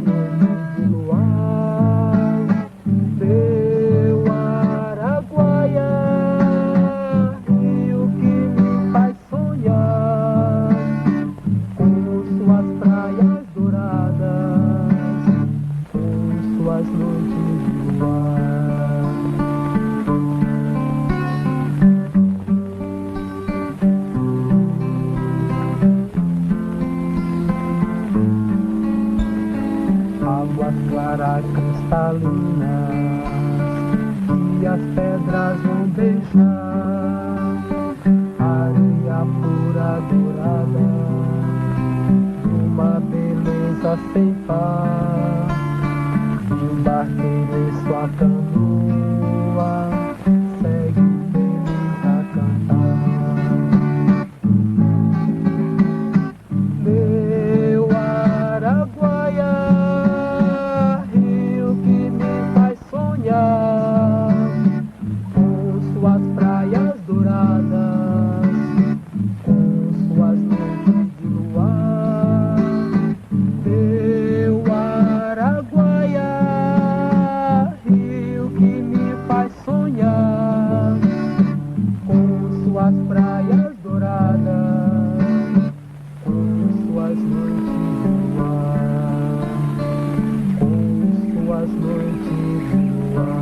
noite de luar, meu Araguaia, rio que me faz sonhar com suas praias douradas, com suas noites de luar. Águas claras cristalinas e as pedras vão beijar, areia pura dourada, uma beleza sem par, e um barqueiro em sua canoa segue feliz a cantar. Meu Araguaia, rio que me faz sonhar com suas praias douradas, com suas noites de luar. Meu Araguaia, rio que me faz sonhar com suas praias douradas, com suas noites de luar, com suas noites de luar.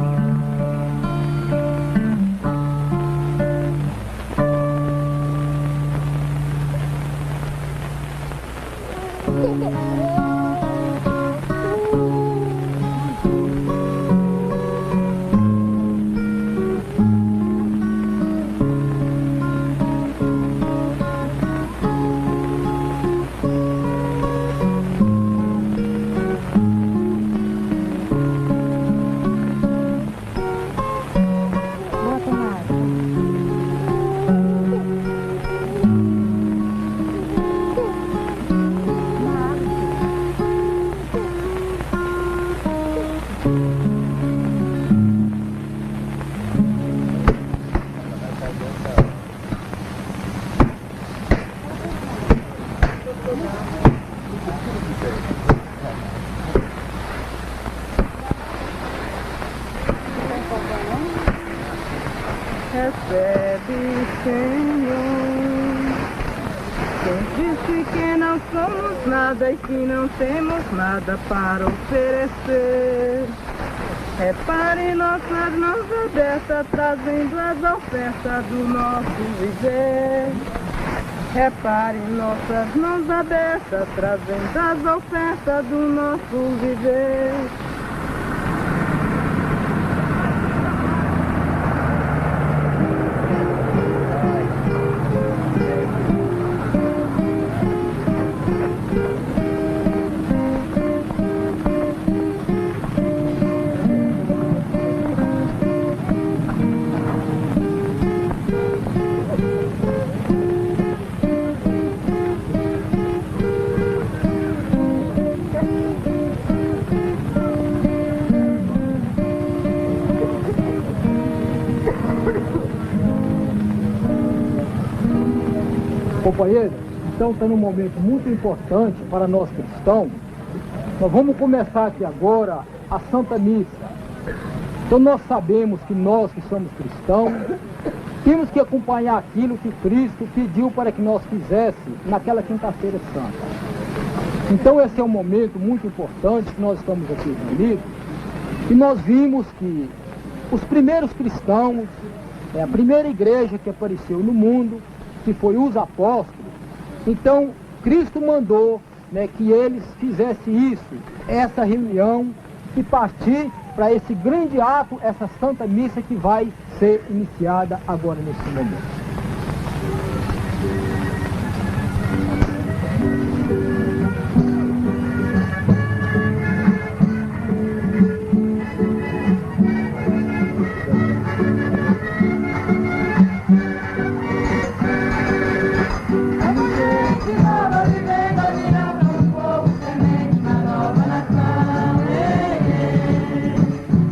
Recebe, Senhor, quem disse que não somos nada e que não temos nada para oferecer. Repare nossas mãos abertas, trazendo as ofertas do nosso viver. Repare nossas mãos abertas, trazendo as ofertas do nosso viver. Companheiros, então está num momento muito importante para nós cristãos. Nós vamos começar aqui agora a Santa Missa. Então nós sabemos que nós que somos cristãos, temos que acompanhar aquilo que Cristo pediu para que nós fizéssemos naquela quinta-feira santa. Então esse é um momento muito importante que nós estamos aqui reunidos, e nós vimos que os primeiros cristãos, a primeira igreja que apareceu no mundo, que foi os apóstolos, então Cristo mandou, que eles fizessem isso, essa reunião, e partir para esse grande ato, essa Santa Missa que vai ser iniciada agora nesse momento.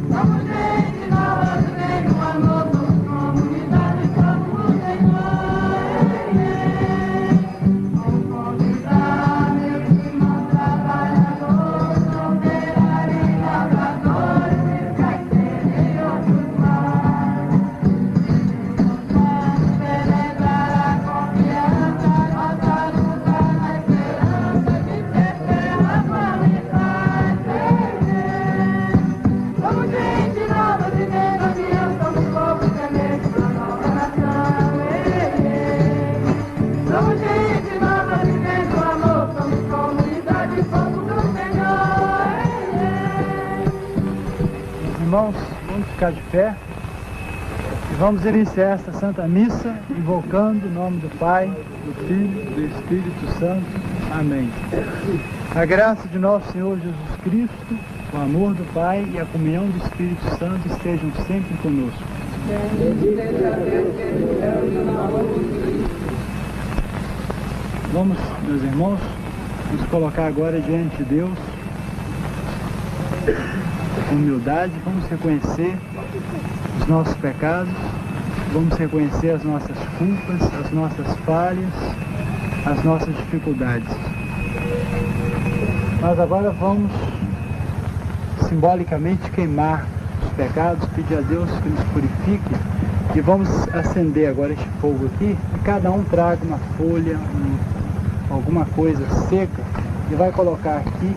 Somos gente nova, vivendo amor, comunidade, todo mundo. irmãos, vamos ficar de pé e vamos iniciar esta Santa Missa invocando o nome do Pai, do Filho e do Espírito Santo. Amém. A graça de nosso Senhor Jesus Cristo, o amor do Pai e a comunhão do Espírito Santo estejam sempre conosco. Vamos, meus irmãos, nos colocar agora diante de Deus com humildade, vamos reconhecer os nossos pecados, vamos reconhecer as nossas culpas, as nossas falhas, as nossas dificuldades. Mas agora vamos simbolicamente queimar os pecados, pedir a Deus que nos purifique e vamos acender agora este fogo aqui e cada um traga uma folha, alguma coisa seca e vai colocar aqui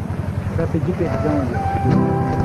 para pedir perdão a Deus.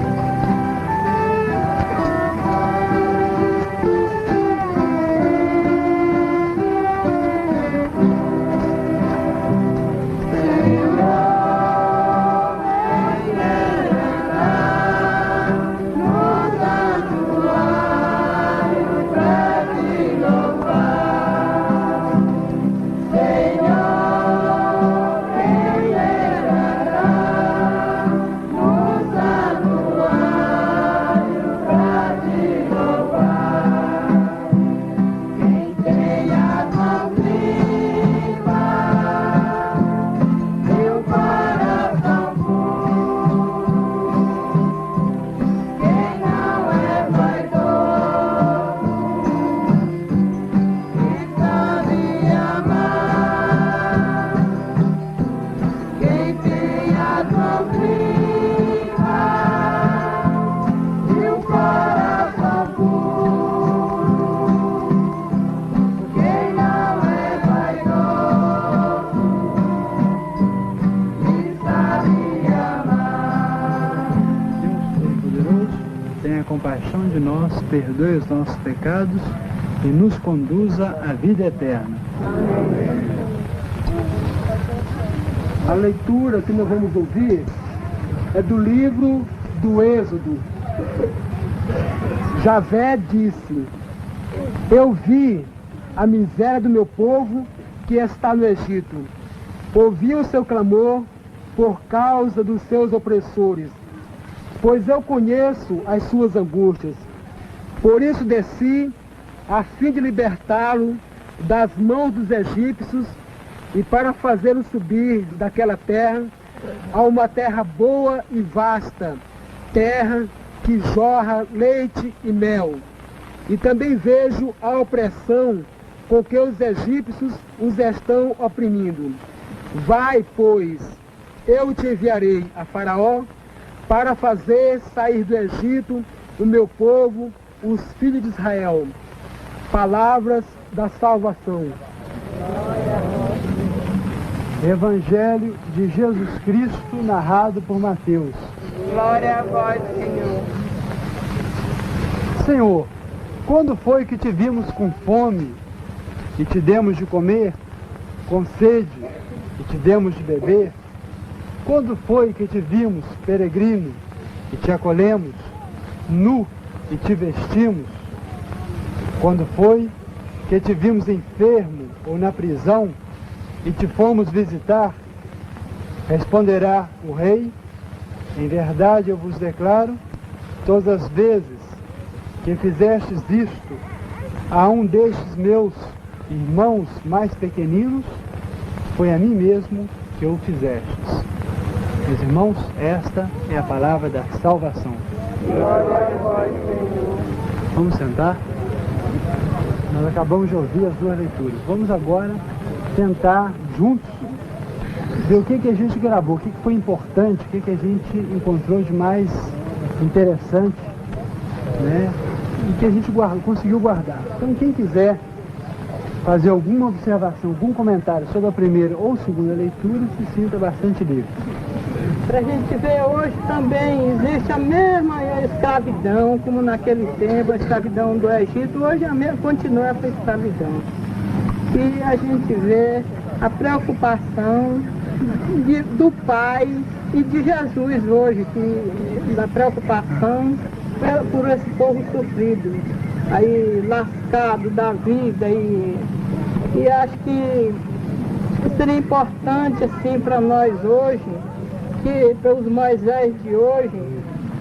Compaixão de nós, perdoe os nossos pecados e nos conduza à vida eterna. A leitura que nós vamos ouvir é do livro do Êxodo. Javé disse: eu vi a miséria do meu povo que está no Egito. Ouvi o seu clamor por causa dos seus opressores, pois eu conheço as suas angústias. Por isso desci, a fim de libertá-lo das mãos dos egípcios e para fazê-lo subir daquela terra a uma terra boa e vasta, terra que jorra leite e mel. E também vejo a opressão com que os egípcios os estão oprimindo. Vai, pois, eu te enviarei a Faraó para fazer sair do Egito o meu povo, os filhos de Israel. Palavras da salvação. Evangelho de Jesus Cristo, narrado por Mateus. Glória a vós, Senhor. Senhor, quando foi que te vimos com fome e te demos de comer, com sede e te demos de beber? Quando foi que te vimos peregrino e te acolhemos, nu e te vestimos? Quando foi que te vimos enfermo ou na prisão e te fomos visitar? Responderá o rei: em verdade eu vos declaro, todas as vezes que fizestes isto a um destes meus irmãos mais pequeninos, foi a mim mesmo que o fizestes. Meus irmãos, esta é a palavra da salvação. Vamos sentar? Nós acabamos de ouvir as duas leituras. Vamos agora tentar juntos ver o que a gente gravou, o que foi importante, o que a gente encontrou de mais interessante, né? E que a gente conseguiu guardar. Então, quem quiser fazer alguma observação, algum comentário sobre a primeira ou segunda leitura, se sinta bastante livre. Para a gente ver, hoje também existe a mesma escravidão, como naquele tempo, a escravidão do Egito, hoje continua essa escravidão. E a gente vê a preocupação do Pai e de Jesus hoje, que da preocupação por esse povo sofrido, aí lascado da vida, e acho que seria importante assim para nós hoje, que para os mais velhos de hoje,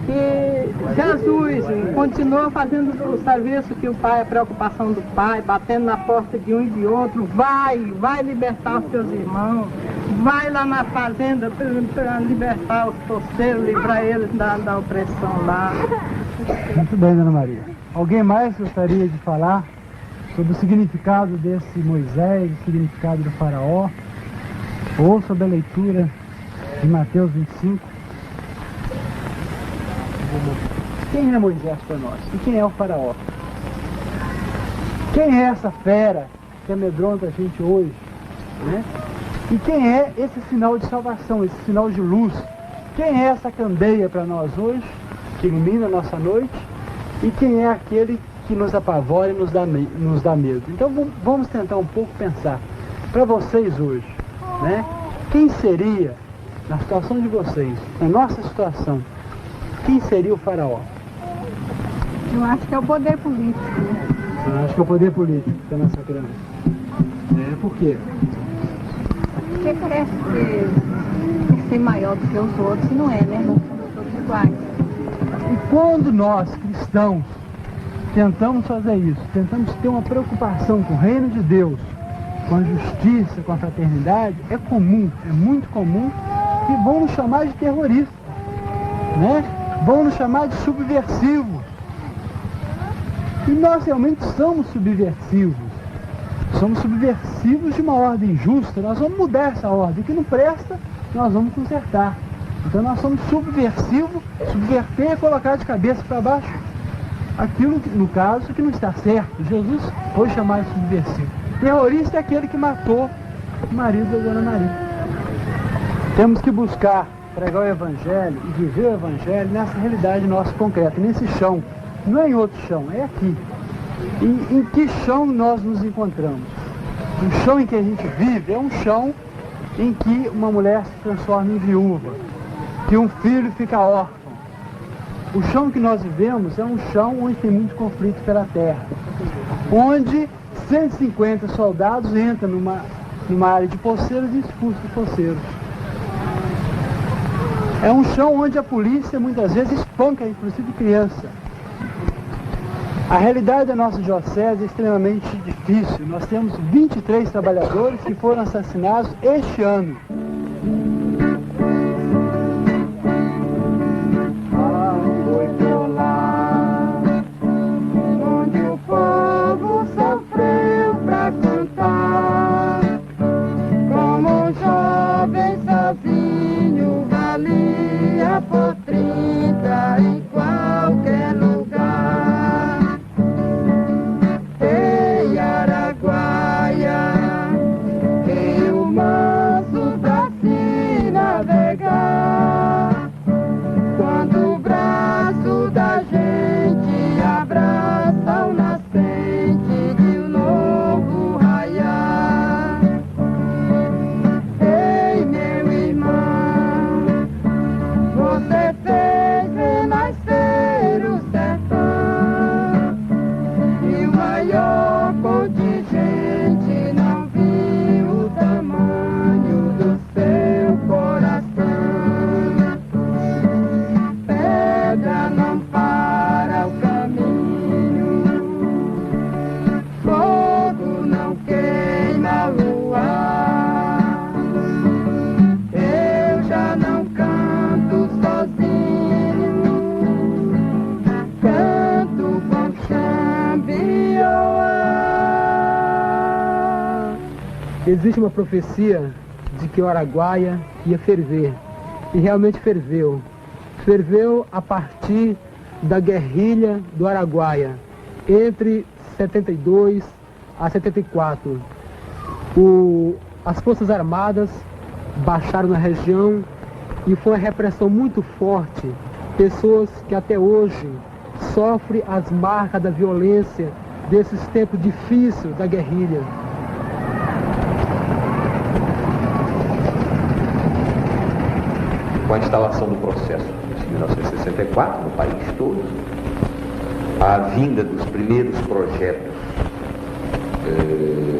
que Jesus continua fazendo o serviço que o Pai, a preocupação do Pai, batendo na porta de um e de outro, vai libertar os seus irmãos, vai lá na fazenda para libertar os torceiros, livrar eles da opressão lá. Muito bem, Dona Maria. Alguém mais gostaria de falar sobre o significado desse Moisés, o significado do faraó, ou sobre a leitura de Mateus 25? Quem é Moisés para nós? E quem é o faraó? Quem é essa fera que amedronta a gente hoje? Né? E quem é esse sinal de salvação, esse sinal de luz? Quem é essa candeia para nós hoje, que ilumina a nossa noite? E quem é aquele que nos apavora e nos dá medo? Então vamos tentar um pouco pensar. Para vocês hoje, né? Quem seria, na situação de vocês, na nossa situação, quem seria o faraó? Eu acho que é o poder político. Eu acho que é o poder político que está massacrando. Por quê? Porque parece ser maior do que os outros, e não é, né? Nós somos todos iguais. E quando nós, cristãos, tentamos fazer isso, tentamos ter uma preocupação com o reino de Deus, com a justiça, com a fraternidade, é comum, é muito comum, que vão nos chamar de terroristas, né? Vão nos chamar de subversivos. E nós realmente somos subversivos. Somos subversivos de uma ordem justa. Nós vamos mudar essa ordem. O que não presta, nós vamos consertar. Então nós somos subversivos. Subverter é colocar de cabeça para baixo aquilo, no caso, que não está certo. Jesus foi chamado de subversivo. Terrorista é aquele que matou o marido da Dona Maria. Temos que buscar pregar o Evangelho e viver o Evangelho nessa realidade nossa concreta, nesse chão. Não é em outro chão, é aqui. E em que chão nós nos encontramos? O chão em que a gente vive é um chão em que uma mulher se transforma em viúva, que um filho fica órfão. O chão que nós vivemos é um chão onde tem muito conflito pela terra, onde 150 soldados entram numa área de poceiros e expulsam os poceiros. É um chão onde a polícia muitas vezes espanca, inclusive criança. A realidade da nossa diocese é extremamente difícil. Nós temos 23 trabalhadores que foram assassinados este ano. Existe uma profecia de que o Araguaia ia ferver, e realmente ferveu. Ferveu a partir da guerrilha do Araguaia, entre 72 a 74. As Forças Armadas baixaram na região e foi uma repressão muito forte. Pessoas que até hoje sofrem as marcas da violência desses tempos difíceis da guerrilha. Com a instalação do processo em 1964, no país todo, a vinda dos primeiros projetos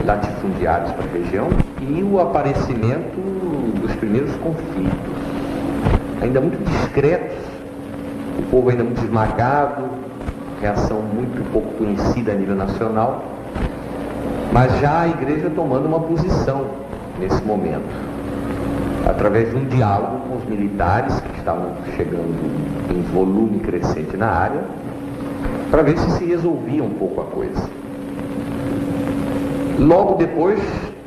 latifundiários para a região e o aparecimento dos primeiros conflitos, ainda muito discretos, o povo ainda muito esmagado, reação muito pouco conhecida a nível nacional, mas já a igreja tomando uma posição nesse momento, através de um diálogo com os militares que estavam chegando em volume crescente na área, para ver se resolvia um pouco a coisa. Logo depois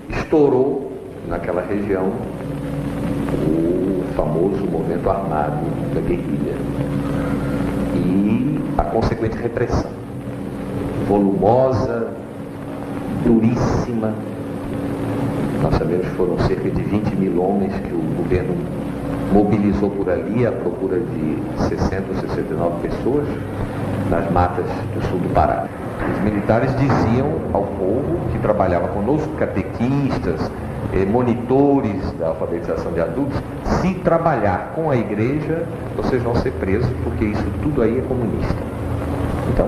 estourou naquela região o famoso movimento armado da guerrilha e a consequente repressão volumosa, duríssima. Nós sabemos que foram cerca de 20 mil homens que o governo mobilizou por ali à procura de 60 ou 69 pessoas nas matas do sul do Pará. Os militares diziam ao povo que trabalhava conosco, catequistas, monitores da alfabetização de adultos, se trabalhar com a igreja, vocês vão ser presos, porque isso tudo aí é comunista. Então,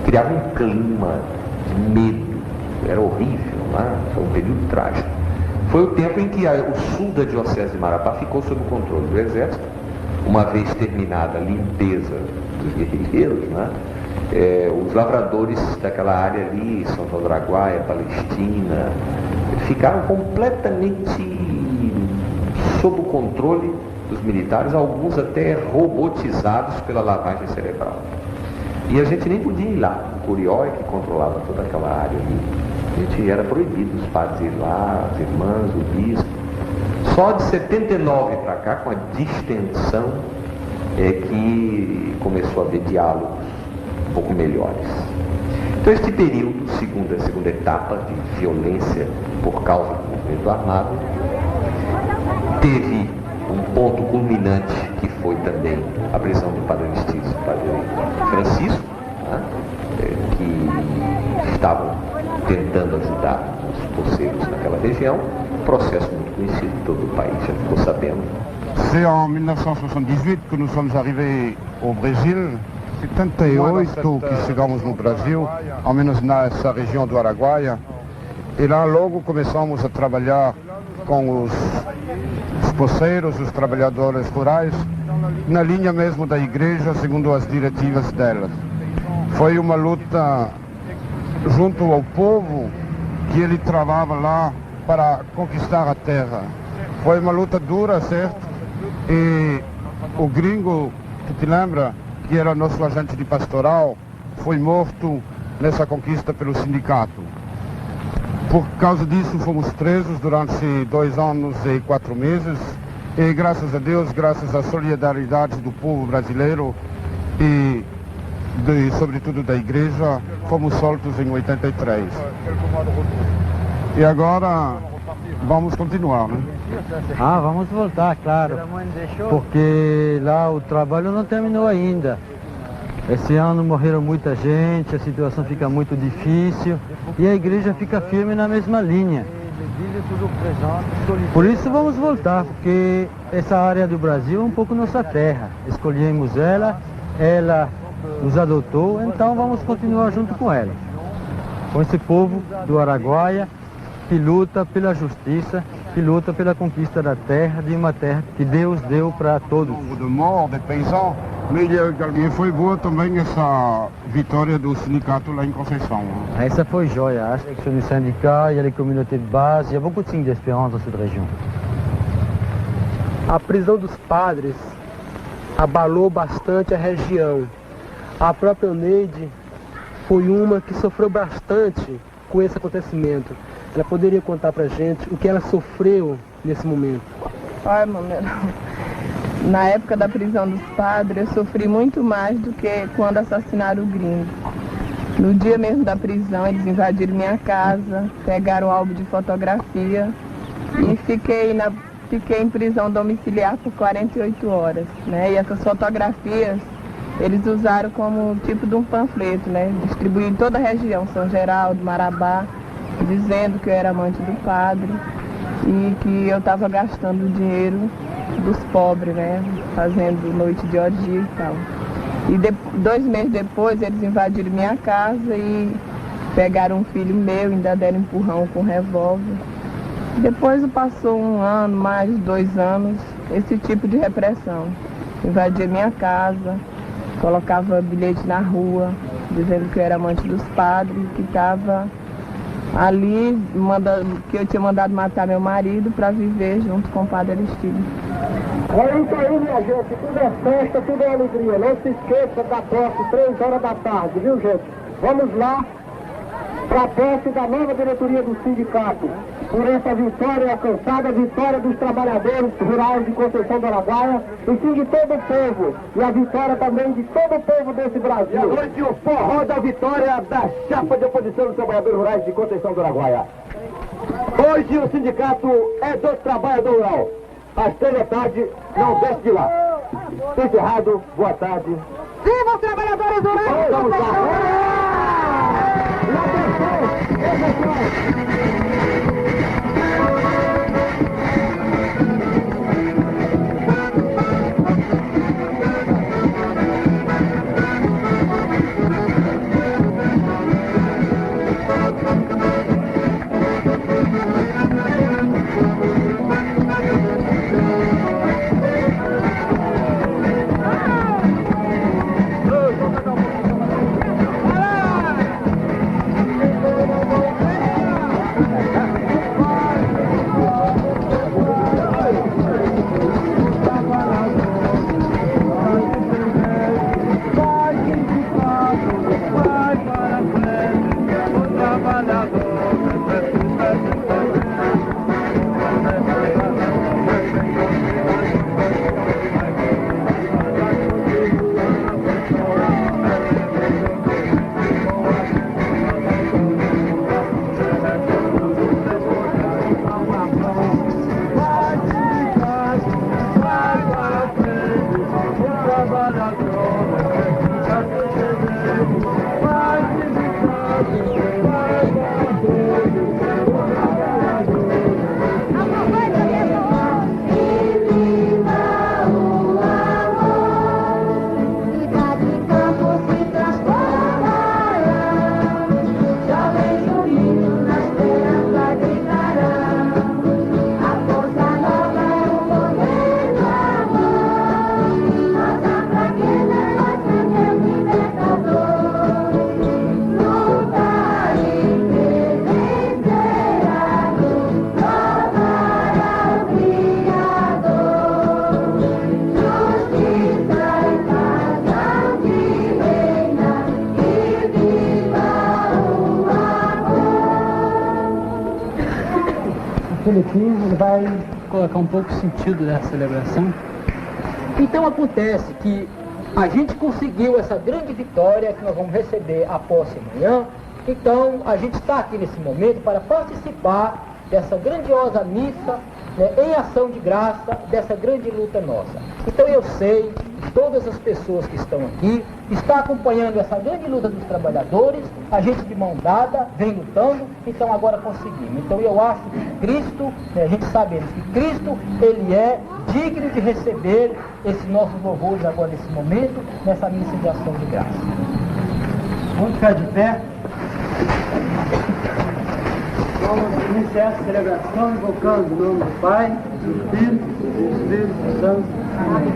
criava um clima de medo, era horrível, né? Foi um período trágico. Foi o tempo em que o sul da Diocese de Marabá ficou sob o controle do Exército, uma vez terminada a limpeza dos guerrilheiros, né? Os lavradores daquela área ali, São João do Araguaia, Palestina, ficaram completamente sob o controle dos militares, alguns até robotizados pela lavagem cerebral. E a gente nem podia ir lá, o Curió é que controlava toda aquela área ali. A gente era proibido, os padres ir lá, as irmãs, o bispo. Só de 79 para cá, com a distensão, é que começou a haver diálogos um pouco melhores. Então este período, a segunda etapa de violência por causa do movimento armado, teve um ponto culminante que foi também a prisão do Padre Aristício e do Padre Francisco, né, que estavam tentando ajudar os poceiros naquela região, um processo muito conhecido em todo o país, já ficou sabendo. C'est en 1978 que nous sommes arrivés au Brésil. 78 que chegamos no Brasil, ao menos nessa região do Araguaia, e lá logo começamos a trabalhar com os poceiros, os trabalhadores rurais, na linha mesmo da igreja, segundo as diretivas delas. Foi uma luta junto ao povo que ele travava lá para conquistar a terra. Foi uma luta dura, certo? E o gringo, tu te lembra, que era nosso agente de pastoral, foi morto nessa conquista pelo sindicato. Por causa disso fomos presos durante 2 anos e 4 meses e graças a Deus, graças à solidariedade do povo brasileiro e sobretudo da igreja, fomos soltos em 83. E agora vamos continuar, né? Ah, vamos voltar, claro, porque lá o trabalho não terminou ainda. Esse ano morreram muita gente, a situação fica muito difícil e a igreja fica firme na mesma linha. Por isso vamos voltar, porque essa área do Brasil é um pouco nossa terra. Escolhemos ela, ela nos adotou, então vamos continuar junto com ela. Com esse povo do Araguaia, que luta pela justiça, que luta pela conquista da terra, de uma terra que Deus deu para todos. De morte, de paysans, e foi boa também essa vitória do sindicato lá em Conceição. Essa foi joia, acho que no syndicat, il y a les communautés de base, il y a beaucoup de signes d'espérance dans cette région. A prisão dos padres abalou bastante a região. A própria Neide foi uma que sofreu bastante com esse acontecimento. Ela poderia contar pra gente o que ela sofreu nesse momento? Ai, mamãe, na época da prisão dos padres, eu sofri muito mais do que quando assassinaram o gringo. No dia mesmo da prisão, eles invadiram minha casa, pegaram o álbum de fotografia e fiquei em prisão domiciliar por 48 horas, né? E essas fotografias eles usaram como tipo de um panfleto, né? Distribuíram em toda a região, São Geraldo, Marabá, dizendo que eu era amante do padre e que eu estava gastando o dinheiro dos pobres, né? Fazendo noite de orgia e tal. E 2 meses depois eles invadiram minha casa e pegaram um filho meu, ainda deram empurrão com revólver. Depois passou 1 ano, mais 2 anos, esse tipo de repressão. Invadia minha casa, colocava bilhete na rua, dizendo que eu era amante dos padres, que estava ali, que eu tinha mandado matar meu marido para viver junto com o padre Aristides. É isso aí, minha gente, tudo é festa, tudo é alegria. Não se esqueça da posse, 3 horas da tarde, viu, gente? Vamos lá para a posse da nova diretoria do sindicato, por essa vitória alcançada, a vitória dos trabalhadores rurais de Conceição do Araguaia, e sim de todo o povo, e a vitória também de todo o povo desse Brasil. E hoje o forró da vitória da chapa de oposição dos trabalhadores rurais de Conceição do Araguaia. Hoje o sindicato é do trabalhador rural. Às 3 da tarde, não desce de lá. Encerrado, boa tarde. Viva os trabalhadores rurais! Vamos lá! Ele vai colocar um pouco o sentido dessa celebração. Então acontece que a gente conseguiu essa grande vitória que nós vamos receber a posse amanhã. Então a gente está aqui nesse momento para participar dessa grandiosa missa, né, em ação de graça dessa grande luta nossa. Então eu sei que todas as pessoas que estão aqui estão acompanhando essa grande luta dos trabalhadores, a gente de mão dada vem lutando, então agora conseguimos. Então eu acho que Cristo, né, a gente sabe que Cristo, ele é digno de receber esses nossos louvores agora nesse momento, nessa missa de ação de graça. Vamos ficar de pé. Vamos iniciar essa celebração invocando o nome do Pai, do Filho e do Espírito Santo. Amém.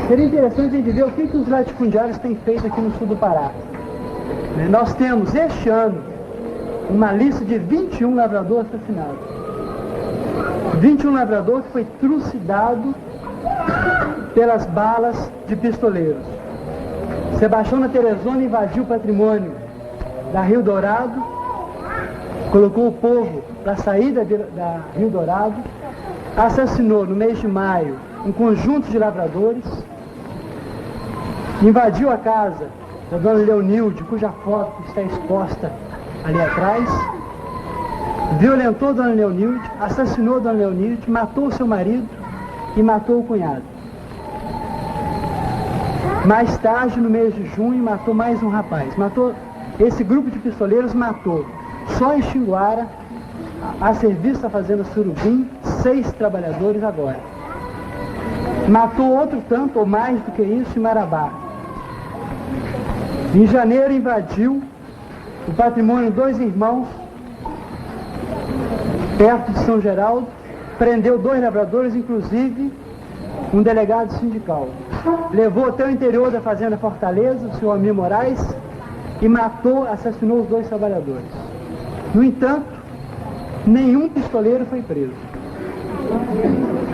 Seria interessante a gente ver o que os latifundiários têm feito aqui no sul do Pará. Nós temos, este ano, uma lista de 21 lavradores assassinados. 21 lavradores que foi trucidado pelas balas de pistoleiros. Sebastião Teresona invadiu o patrimônio da Rio Dourado, colocou o povo para sair da Rio Dourado, assassinou no mês de maio um conjunto de lavradores, invadiu a casa da dona Leonilde, cuja foto está exposta ali atrás, violentou Dona Leonilde, assassinou Dona Leonilde, matou seu marido e matou o cunhado. Mais tarde, no mês de junho, matou mais um rapaz. Esse grupo de pistoleiros matou, só em Xinguara, a serviço da fazenda Surubim, 6 trabalhadores agora. Matou outro tanto ou mais do que isso em Marabá. Em janeiro invadiu o patrimônio de 2 irmãos, perto de São Geraldo, prendeu 2 lavradores, inclusive um delegado sindical. Levou até o interior da fazenda Fortaleza, o senhor Amir Moraes, e matou, assassinou os 2 trabalhadores. No entanto, nenhum pistoleiro foi preso.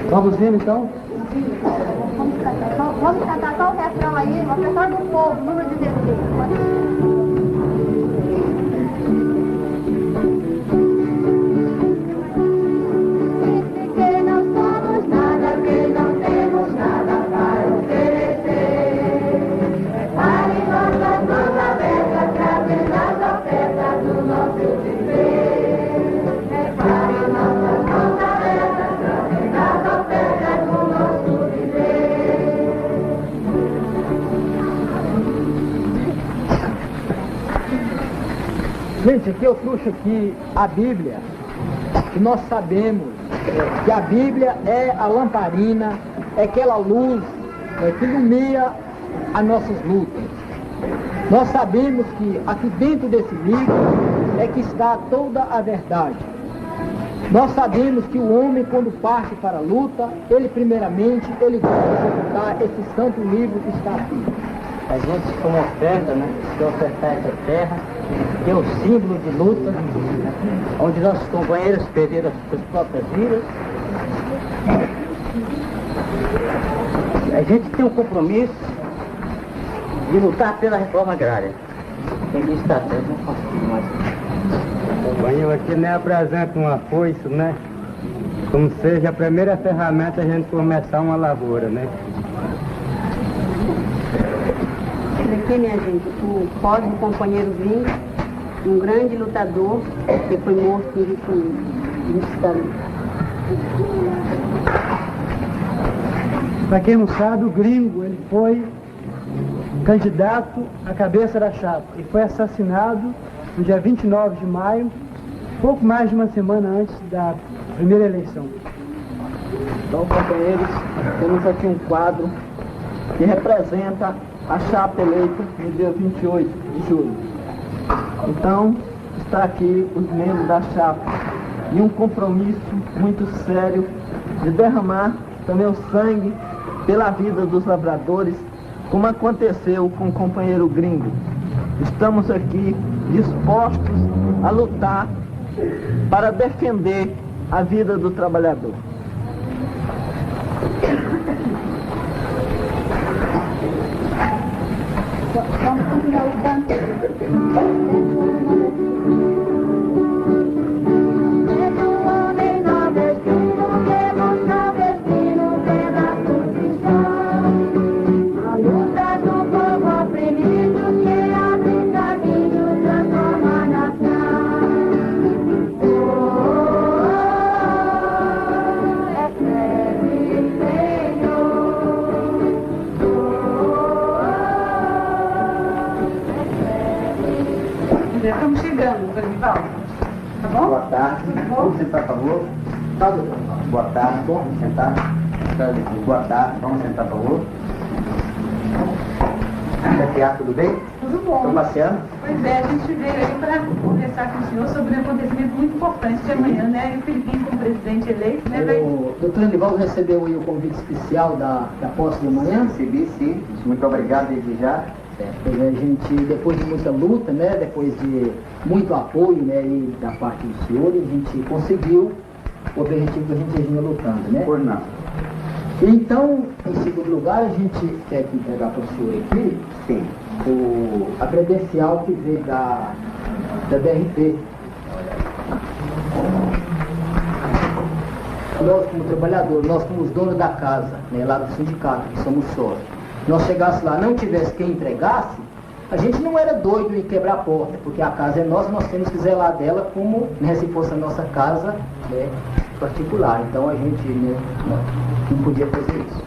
Vamos ver então? Vamos cantar só o refrão aí, o refrão do povo, número 16. Gente, aqui eu trouxe aqui a Bíblia, e nós sabemos que a Bíblia é a lamparina, é aquela luz que ilumina as nossas lutas. Nós sabemos que aqui dentro desse livro é que está toda a verdade. Nós sabemos que o homem, quando parte para a luta, ele primeiramente, ele vai executar esse santo livro que está aqui. A gente como oferta, né? Que ofertar essa terra, que é o símbolo de luta, onde nossos companheiros perderam as suas próprias vidas. A gente tem um compromisso de lutar pela reforma agrária. Quem diz que está certo não consigo mais. Companheiro, aqui nem apresenta uma foice, né? Como seja a primeira ferramenta a gente começar uma lavoura, né? Aqui, minha gente, o pódio do companheiro Gringo, um grande lutador que foi morto em Jucuí. Para quem não sabe, o Gringo, ele foi candidato à cabeça da chapa e foi assassinado no dia 29 de maio, pouco mais de uma semana antes da primeira eleição. Então, companheiros, temos aqui um quadro que representa a chapa eleita no dia 28 de julho. Então, está aqui os membros da chapa e um compromisso muito sério de derramar também o sangue pela vida dos lavradores, como aconteceu com o companheiro Gringo. Estamos aqui dispostos a lutar para defender a vida do trabalhador. Vamos continuar lutando. Estamos chegando, Danival. Tá bom? Boa tarde. Vamos sentar, por favor. Boa tarde. Vamos sentar. Boa tarde. Vamos sentar, por favor. Tudo bem? Tudo bom. Estão passeando? Pois é, a gente veio aí para conversar com o senhor sobre um acontecimento muito importante de amanhã, né? E o Filipinho como presidente eleito, né? O doutor Anivaldo recebeu aí o convite especial da posse de amanhã? Recebi, sim. Muito obrigado desde já. Pois é, a gente, depois de muita luta, né, depois de muito apoio, né, e da parte do senhor, a gente conseguiu o objetivo que a gente vinha lutando, né? Por não. Então, em segundo lugar, a gente quer aqui entregar para o senhor aqui, sim, a credencial que veio da DRT. Nós, como trabalhador, nós como os donos da casa, né, lá do sindicato, que somos sócios, nós chegasse lá, não tivesse quem entregasse, A gente não era doido em quebrar a porta, porque a casa é nossa, nós temos que zelar dela como, né, se fosse a nossa casa, né, particular. Então a gente, né, não podia fazer isso.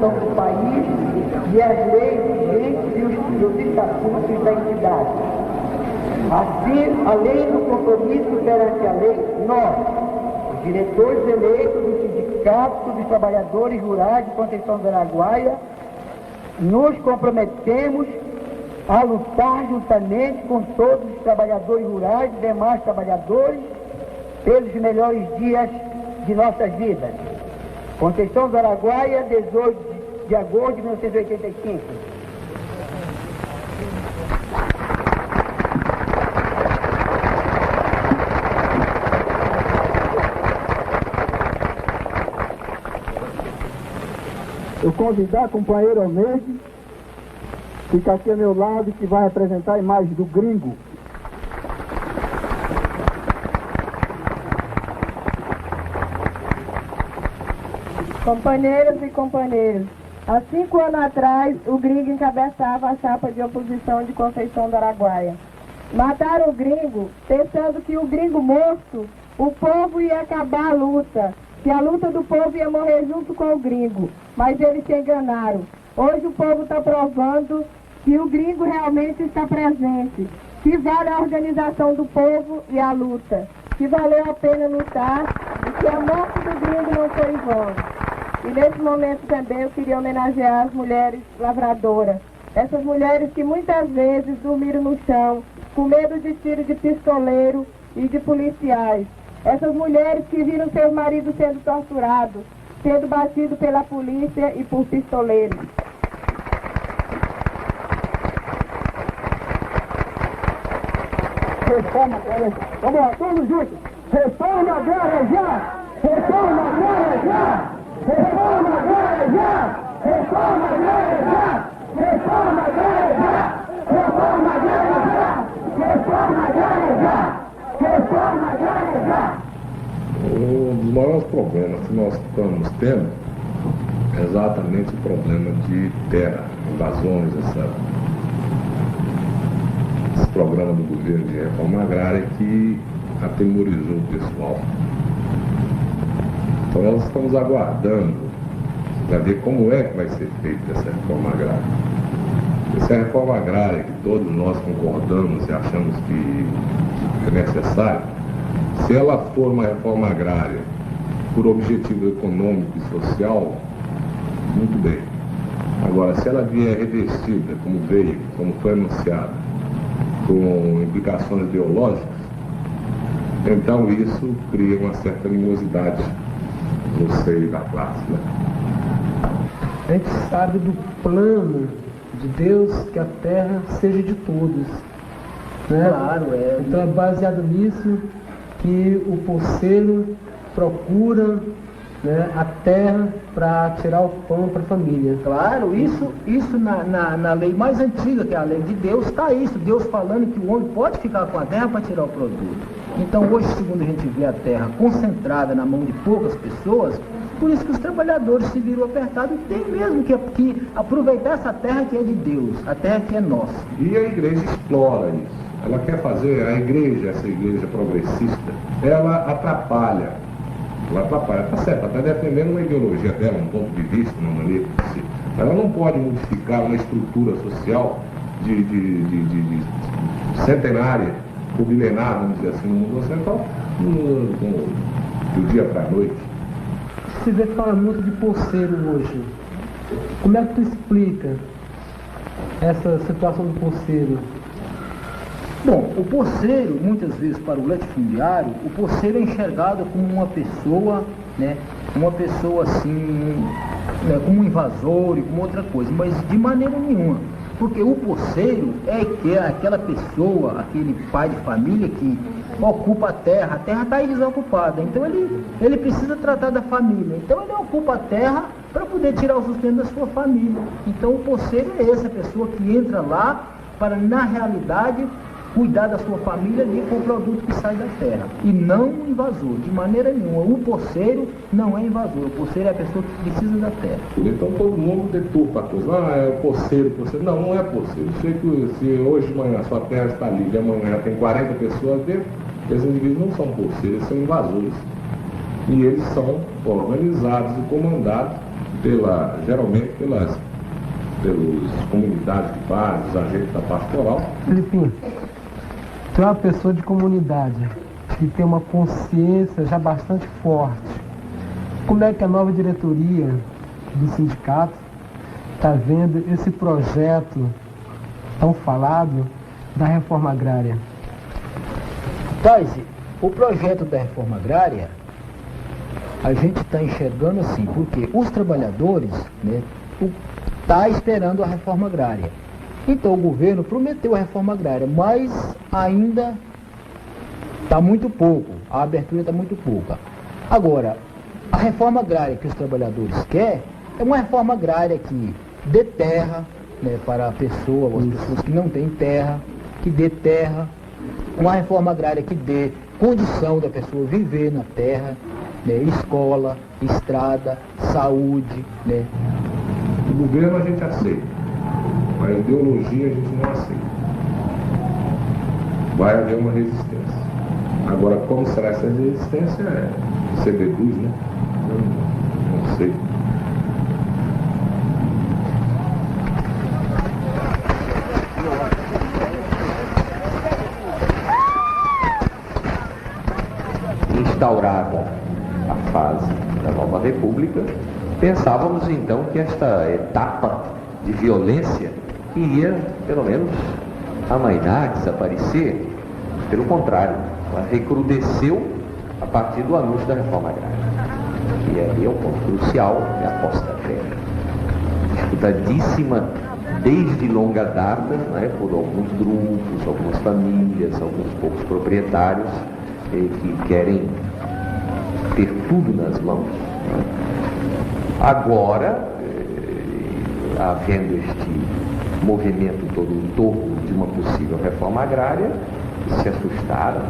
Do país e as leis vigentes e os estatutos da entidade. Assim, além do compromisso perante a lei, nós, os diretores eleitos do Sindicato dos Trabalhadores Rurais de Conceição do Araguaia, nos comprometemos a lutar juntamente com todos os trabalhadores rurais e demais trabalhadores pelos melhores dias de nossas vidas. Conceição do Araguaia, 18 de agosto de 1985. Eu convidar a companheira Almeida, que fica aqui ao meu lado, que vai apresentar a imagem do gringo. Companheiros e companheiros, há 5 anos atrás, o gringo encabeçava a chapa de oposição de Conceição do Araguaia. Mataram o gringo, pensando que o gringo morto, o povo ia acabar a luta, que a luta do povo ia morrer junto com o gringo. Mas eles se enganaram. Hoje o povo está provando que o gringo realmente está presente, que vale a organização do povo e a luta, que valeu a pena lutar e que a morte do gringo não foi em vão. E nesse momento também eu queria homenagear as mulheres lavradoras. Essas mulheres que muitas vezes dormiram no chão, com medo de tiro de pistoleiro e de policiais. Essas mulheres que viram seus maridos sendo torturados, sendo batidos pela polícia e por pistoleiros. Reforma agrária. Vamos lá, todos juntos. Reforma agrária já! Reforma agrária já! Reforma agrária já! Reforma agrária já! Reforma agrária já! Reforma agrária já! Reforma agrária já! Reforma agrária já! Um dos maiores problemas que nós estamos tendo é exatamente o problema de terra, invasões, esse programa do governo de reforma agrária que atemorizou o pessoal. Então nós estamos aguardando para ver como é que vai ser feita essa reforma agrária. Essa reforma agrária que todos nós concordamos e achamos que é necessária, se ela for uma reforma agrária por objetivo econômico e social, muito bem. Agora, se ela vier revestida, como veio, como foi anunciado, com implicações ideológicas, então isso cria uma certa animosidade no seio da classe, né? A gente sabe do plano de Deus que a terra seja de todos, né? Claro, é. Então é baseado nisso que o poceiro procura né, a terra para tirar o pão para a família. Claro, isso na lei mais antiga, que é a lei de Deus, está isso, Deus falando que o homem pode ficar com a terra para tirar o produto. Então hoje, segundo a gente vê a terra concentrada na mão de poucas pessoas, por isso que os trabalhadores se viram apertados e tem mesmo que aproveitar essa terra que é de Deus, a terra que é nossa. E a igreja explora isso. Ela quer fazer, a igreja, essa igreja progressista, ela atrapalha. Tá certo, ela está defendendo uma ideologia dela, um ponto de vista, uma maneira de ser. Ela não pode modificar uma estrutura social de centenária, ou milenar, vamos dizer assim, no mundo ocidental, do dia para a noite. Se vê falar muito de poceiro hoje. Como é que tu explica essa situação do poceiro? Bom, o poceiro, muitas vezes para o latifundiário, o poceiro é enxergado como uma pessoa, né, uma pessoa assim, né, como um invasor e como outra coisa, mas de maneira nenhuma. Porque o poceiro é aquela pessoa, aquele pai de família que ocupa a terra está aí desocupada, então ele precisa tratar da família, então ele ocupa a terra para poder tirar o sustento da sua família. Então o poceiro é essa pessoa que entra lá para, na realidade, cuidar da sua família ali com o produto que sai da terra, e não o invasor, de maneira nenhuma. O poceiro não é invasor, o poceiro é a pessoa que precisa da terra. Então todo mundo deturpa a coisa, é poceiro. Não é poceiro. Se hoje de manhã a sua terra está livre, amanhã tem 40 pessoas dentro, esses indivíduos não são poceiros, são invasores. E eles são organizados e comandados geralmente pelas comunidades de base, os agentes da pastoral. Filipinho, tu é uma pessoa de comunidade que tem uma consciência já bastante forte. Como é que a nova diretoria do sindicato está vendo esse projeto tão falado da reforma agrária? Taise, o projeto da reforma agrária, a gente está enxergando assim, porque os trabalhadores, né, está esperando a reforma agrária. Então o governo prometeu a reforma agrária, mas ainda está muito pouco, a abertura está muito pouca. Agora, a reforma agrária que os trabalhadores querem é uma reforma agrária que dê terra, né, para a pessoa, as pessoas que não têm terra, que dê terra, uma reforma agrária que dê condição da pessoa viver na terra, né, escola, estrada, saúde, né. O governo a gente aceita, mas a ideologia a gente não aceita. Vai haver uma resistência. Agora, como será essa resistência? Você deduz, né? Eu não sei. Instaurada a fase da nova república, pensávamos então que esta etapa de violência iria, pelo menos, amainar, desaparecer. Pelo contrário, ela recrudesceu a partir do anúncio da reforma agrária. E aí é um ponto crucial, é a posse da terra. Disputadíssima desde longa data, né, por alguns grupos, algumas famílias, alguns poucos proprietários que querem ter tudo nas mãos. Né? Agora, havendo este movimento todo em torno de uma possível reforma agrária, se assustaram,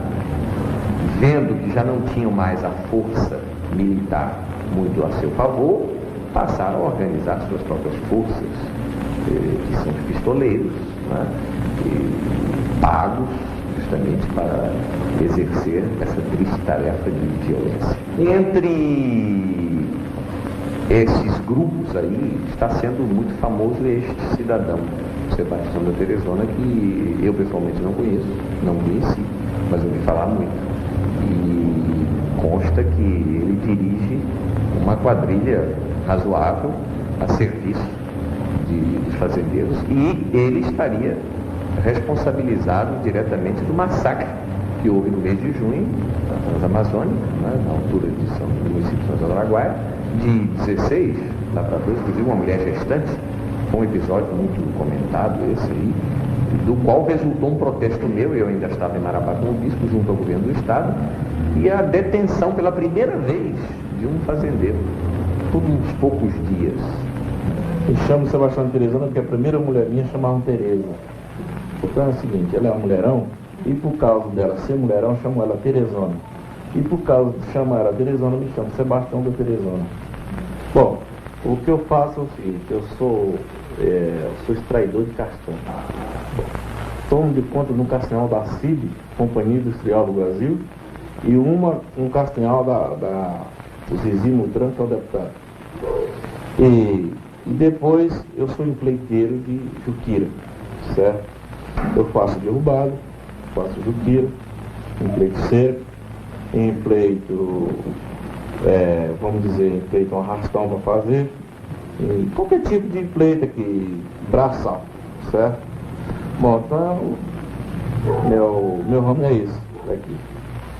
vendo que já não tinham mais a força militar muito a seu favor, passaram a organizar suas próprias forças, que são os pistoleiros, né, pagos justamente para exercer essa triste tarefa de violência. Entre esses grupos aí está sendo muito famoso este cidadão, Sebastião da Teresona, que eu pessoalmente não conheço, não conheci, mas ouvi falar muito. E consta que ele dirige uma quadrilha razoável a serviço dos fazendeiros e ele estaria responsabilizado diretamente do massacre que houve no mês de junho, na Transamazônica, né, na altura do município de São José do Araguaia, de 16 lavradores, inclusive uma mulher gestante. Foi um episódio muito comentado esse aí, do qual resultou um protesto meu, eu ainda estava em Marabá com o bispo, junto ao governo do estado, e a detenção pela primeira vez de um fazendeiro, tudo em poucos dias. Eu chamo Sebastião de Teresona porque a primeira mulher minha chamavam Tereza. Então é o seguinte, ela é uma mulherão, e por causa dela ser mulherão, chamo ela Teresona. E por causa de chamar ela Teresona, me chamo Sebastião da Teresona. Bom, o que eu faço é o seguinte, eu sou extraidor de castanha. Tomo de conta de um castanhal da CIB, Companhia Industrial do Brasil, e um castanhal do Zizi Mutran, que é o deputado. E depois eu sou empleiteiro de juquira, certo? Eu faço derrubado, faço juquira, empleito seco, empleito, empleito um arrastão para fazer, e qualquer tipo de empleito aqui, braçal, certo? Bom, então, meu ramo é isso aqui.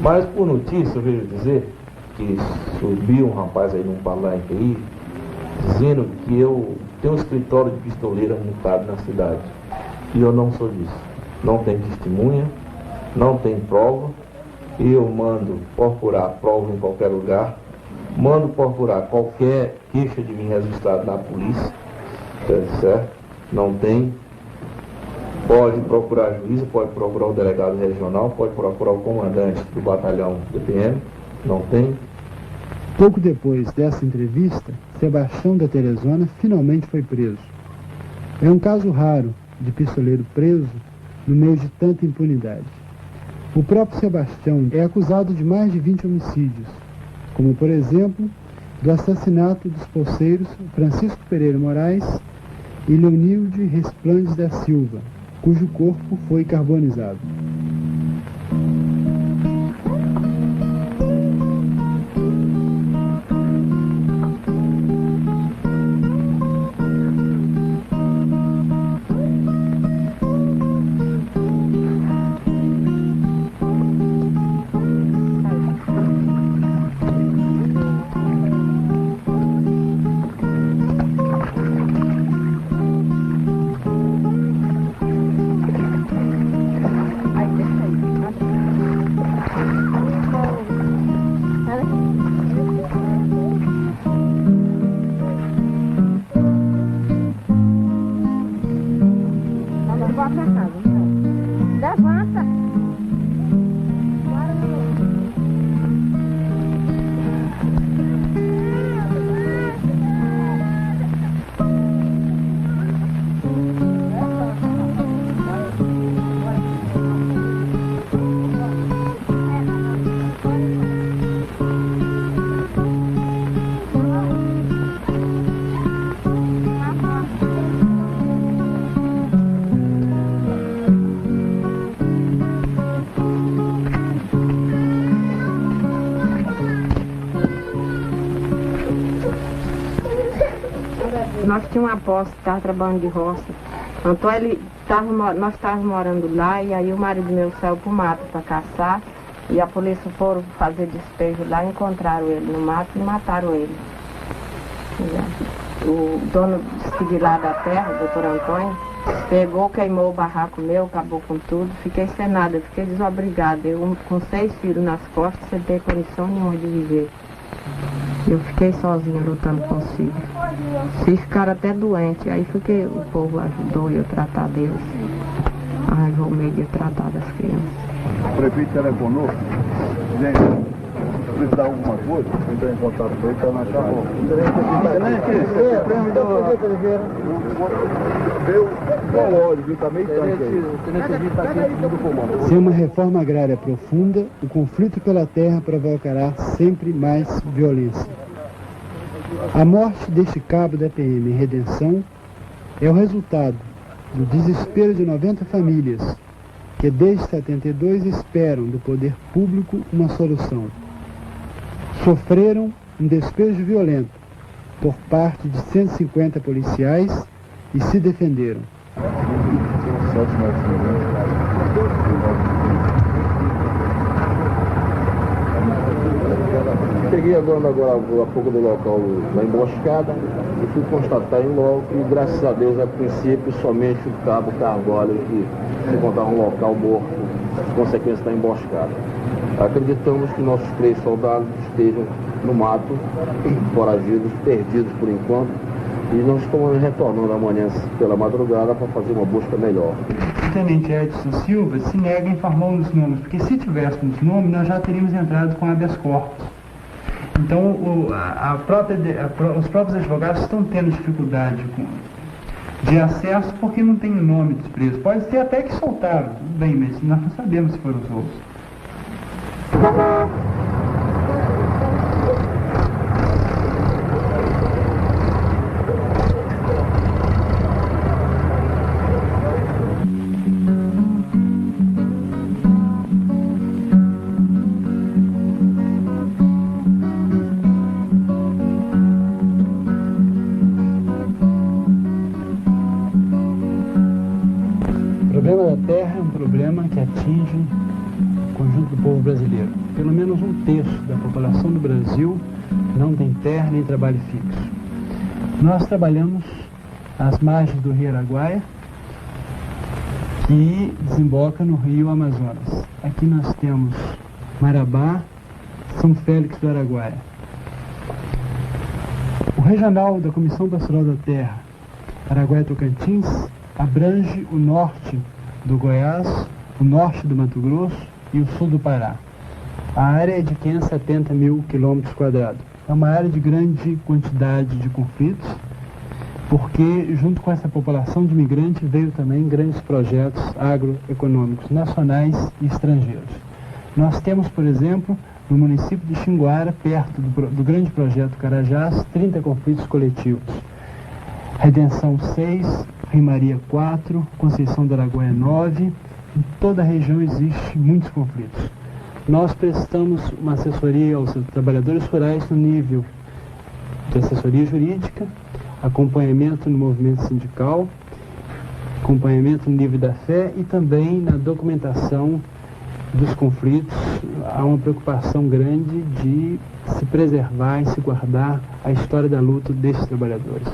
Mas por notícia, eu vejo dizer que subiu um rapaz aí num palanque aí, dizendo que eu tenho um escritório de pistoleira montado na cidade. E eu não sou disso. Não tem testemunha, não tem prova. E eu mando procurar prova em qualquer lugar. Mando procurar qualquer queixa de mim registrada na polícia. Certo? Não tem. Pode procurar a juíza, pode procurar o delegado regional, pode procurar o comandante do batalhão DPM. Não tem. Pouco depois dessa entrevista, Sebastião da Teresona finalmente foi preso. É um caso raro de pistoleiro preso no meio de tanta impunidade. O próprio Sebastião é acusado de mais de 20 homicídios, como por exemplo, do assassinato dos poceiros Francisco Pereira Moraes e Leonilde Resplandes da Silva, cujo corpo foi carbonizado. Nós tínhamos uma posse, estava trabalhando de roça. Então nós estávamos morando lá e aí o marido meu saiu para o mato para caçar e a polícia foram fazer despejo lá, encontraram ele no mato e mataram ele. O dono de lá da terra, o doutor Antônio, pegou, queimou o barraco meu, acabou com tudo, fiquei sem nada, fiquei desobrigada. Eu com 6 filhos nas costas, sem ter condição nenhuma de viver. Eu fiquei sozinha lutando com os filhos. Os filhos ficaram até doentes, aí foi que o povo ajudou eu a tratar deles. Arranjou o meio de tratar das crianças. O prefeito telefonou, gente, precisar alguma coisa, entrar em contato com ele para nós achar bom. Sem uma reforma agrária profunda, o conflito pela terra provocará sempre mais violência. A morte deste cabo da PM em Redenção é o resultado do desespero de 90 famílias que desde 72 esperam do poder público uma solução. Sofreram um despejo violento por parte de 150 policiais e se defenderam. Cheguei agora há pouco do local da emboscada e fui constatar em logo que, graças a Deus, a princípio, somente o cabo Carvalho que se encontrava um local morto, consequência da emboscada. Acreditamos que nossos 3 soldados estejam no mato, foragidos, perdidos por enquanto, e nós estamos retornando amanhã pela madrugada para fazer uma busca melhor. O tenente Edson Silva se nega a informar os nomes, porque se tivéssemos nomes, nós já teríamos entrado com habeas corpus. Então, os próprios advogados estão tendo dificuldade de acesso porque não tem o nome dos presos. Pode ser até que soltaram, tudo bem, mas nós não sabemos se foram soltos. O problema da terra é um problema que atinge o conjunto do povo brasileiro. Pelo menos 1/3 da população do Brasil não tem terra nem trabalho fixo. Nós trabalhamos às margens do rio Araguaia, que desemboca no rio Amazonas. Aqui nós temos Marabá, São Félix do Araguaia. O regional da Comissão Pastoral da Terra, Araguaia-Tocantins, abrange o norte do Goiás, o norte do Mato Grosso e o sul do Pará. A área é de 570 mil quilômetros quadrados. É uma área de grande quantidade de conflitos, porque junto com essa população de imigrantes veio também grandes projetos agroeconômicos nacionais e estrangeiros. Nós temos, por exemplo, no município de Xinguara, perto do grande projeto Carajás, 30 conflitos coletivos. Redenção 6, Rimaria 4, Conceição do Araguaia 9, em toda a região existe muitos conflitos. Nós prestamos uma assessoria aos trabalhadores rurais no nível de assessoria jurídica, acompanhamento no movimento sindical, acompanhamento no nível da fé e também na documentação dos conflitos. Há uma preocupação grande de se preservar e se guardar a história da luta desses trabalhadores.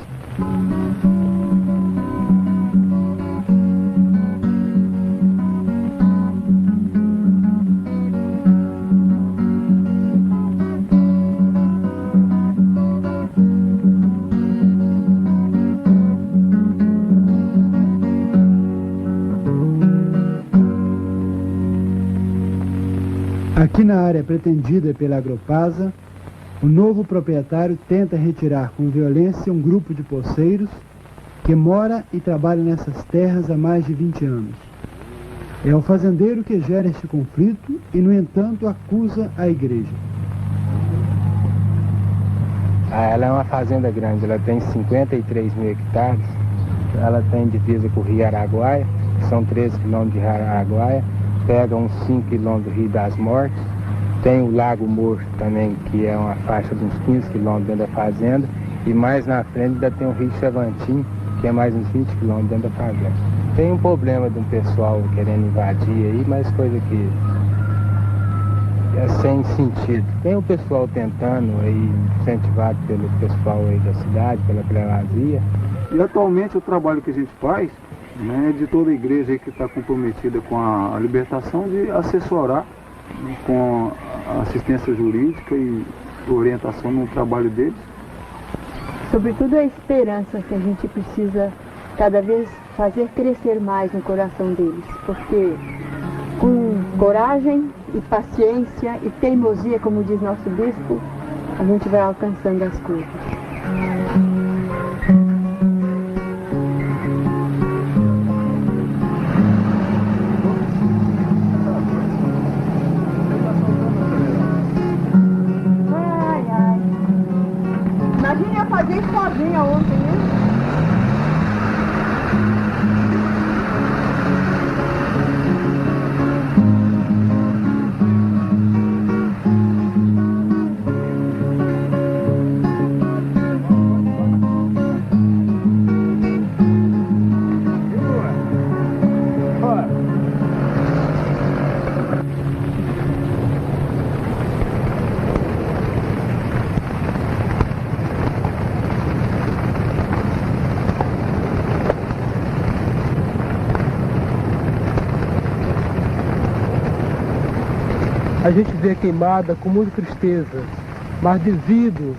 Aqui na área pretendida pela Agropasa, o novo proprietário tenta retirar com violência um grupo de poceiros que mora e trabalha nessas terras há mais de 20 anos. É o fazendeiro que gera este conflito e, no entanto, acusa a igreja. Ela é uma fazenda grande, ela tem 53 mil hectares, ela tem divisa com o Rio Araguaia, que são 13 quilômetros de Rio Araguaia, pega uns 5 quilômetros do Rio das Mortes, tem o Lago Morto também, que é uma faixa de uns 15 quilômetros dentro da fazenda, e mais na frente ainda tem o Rio Chavantim, que é mais uns 20 quilômetros dentro da fazenda. Tem um problema de um pessoal querendo invadir aí, mas coisa que é sem sentido. Tem o pessoal tentando aí, incentivado pelo pessoal aí da cidade, pela prelazia. E atualmente o trabalho que a gente faz, né, de toda a igreja aí que está comprometida com a libertação, de assessorar, né, com a assistência jurídica e orientação no trabalho deles. Sobretudo a esperança que a gente precisa cada vez fazer crescer mais no coração deles, porque com coragem e paciência e teimosia, como diz nosso bispo, a gente vai alcançando as coisas. Imagina eu fazer isso sozinha ontem, né? a gente vê a queimada com muita tristeza, mas devido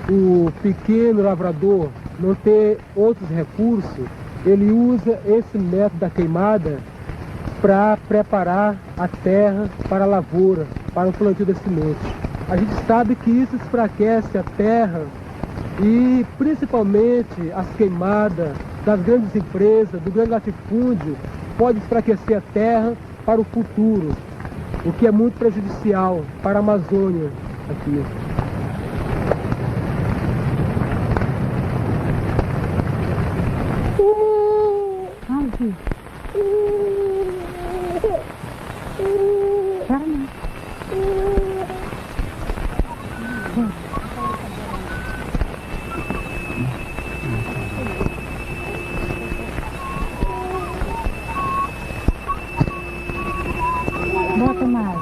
o pequeno lavrador não ter outros recursos, ele usa esse método da queimada para preparar a terra para a lavoura, para o plantio da semente. A gente sabe que isso enfraquece a terra e principalmente as queimadas das grandes empresas, do grande latifúndio, pode enfraquecer a terra para o futuro, o que é muito prejudicial para a Amazônia aqui. Bota mais.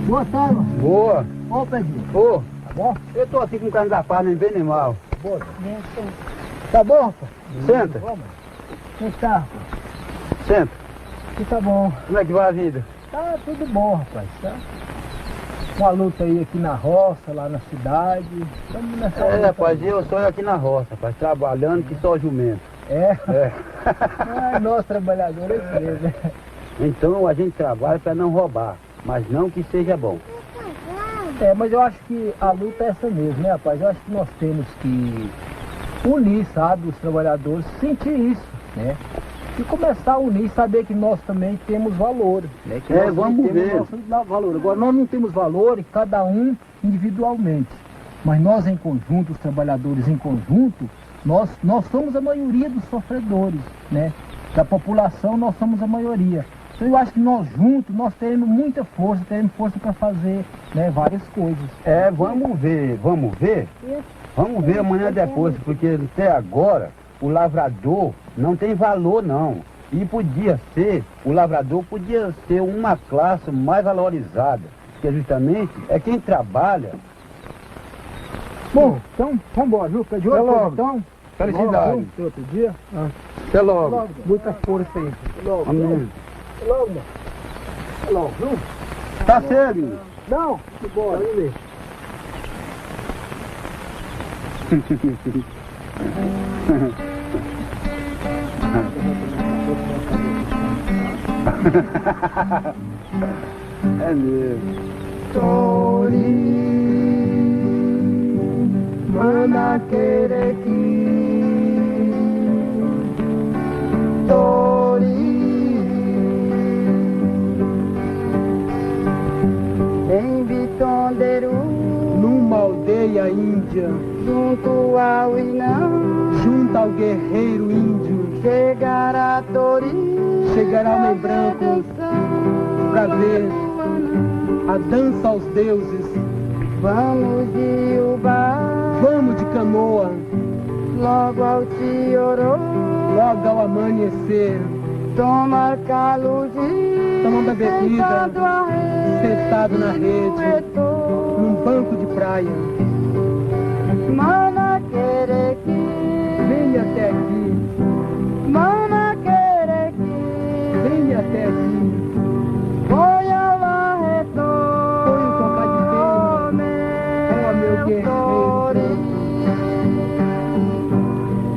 Boa tarde. Boa. Ô, Pedrinho. Ô, Tá bom? eu tô aqui com carne da paz, nem bem nem mal. Boa. Tá bom, rapaz? Senta. Como é que tá, rapaz? Senta. Aqui tá bom. Como é que vai a vida? Tá tudo bom, rapaz. Tá? Uma luta aí aqui na roça, lá na cidade. Estamos nessa luta rapaz, aí. eu sou aqui na roça, rapaz, trabalhando que só jumento. É? É. Ai, nós trabalhadores é isso mesmo. Então a gente trabalha para não roubar, mas não que seja bom. É, mas eu acho que a luta é essa mesmo, né, rapaz? Eu acho que nós temos que unir, sabe, os trabalhadores, sentir isso, né? E começar a unir, saber que nós também temos valor, né? Que nós vamos temos ver. nosso valor. Agora, nós não temos valor, cada um individualmente. Mas nós em conjunto, os trabalhadores em conjunto, nós somos a maioria dos sofredores, né? Da população, nós somos a maioria. Então eu acho que nós juntos, nós temos muita força, temos força para fazer, né, várias coisas. Vamos ver. Vamos ver amanhã depois, porque até agora o lavrador não tem valor não. E o lavrador podia ser uma classe mais valorizada, porque justamente é quem trabalha. Bom, então, vamos embora, viu? Pedro? Até logo. Então, Felicidade. Até outro dia. Até logo. Muita força aí. Logo, Amém. logo, mano. Logo, viu? Tá cedo. Não, bora, vamos ver. É mesmo. Tori, mana quereki. Tori, em Bitonderu, Numa aldeia índia, junto ao Inã, junto ao guerreiro índio, chegará Tori, chegará homem branco para ver a dança aos deuses. Vamos de Ubá, Vamos de canoa, logo ao Tiorô, logo ao amanhecer, toma caluzi, tomando a bebida, sentado na rede, num banco de praia. Mana quereki, Venha até aqui, mana quereki, venha até aqui. foi ao arredor, Foi um tocar de vento, ó meu guerreiro.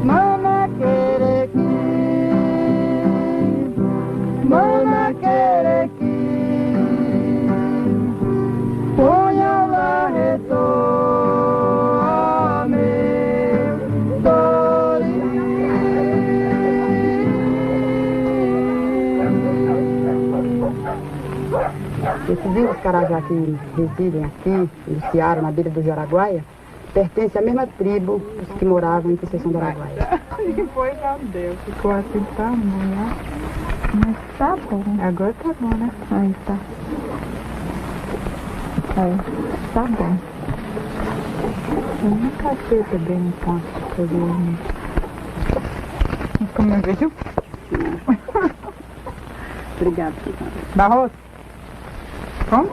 Mana quereki, mana quereki, foi ao arredor. Esses índios Carajá que residem aqui, no Ceará, na beira do Rio Araguaia, pertencem à mesma tribo dos que moravam em Conceição do Araguaia. Depois já deu, ficou assim do tamanho, né? Mas tá bom. Agora tá bom, né? Aí tá. Aí, tá bom. Eu nunca sei também no ponto de fazer isso. Como eu vejo? Obrigada. Barroso? Como?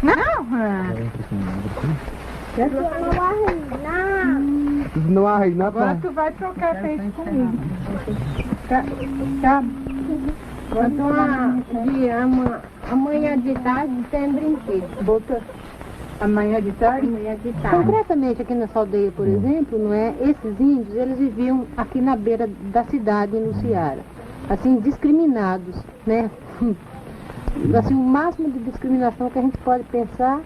Não! Não há aí, não. Agora tu vai trocar peito comigo. Tá? Amanhã de tarde tem brinquedo. Bota amanhã de tarde? Amanhã de tarde. Concretamente aqui nessa aldeia, por exemplo, não é? Esses índios, eles viviam aqui na beira da cidade, no Ceará. Assim, discriminados, né? Assim, o máximo de discriminação que a gente pode pensar.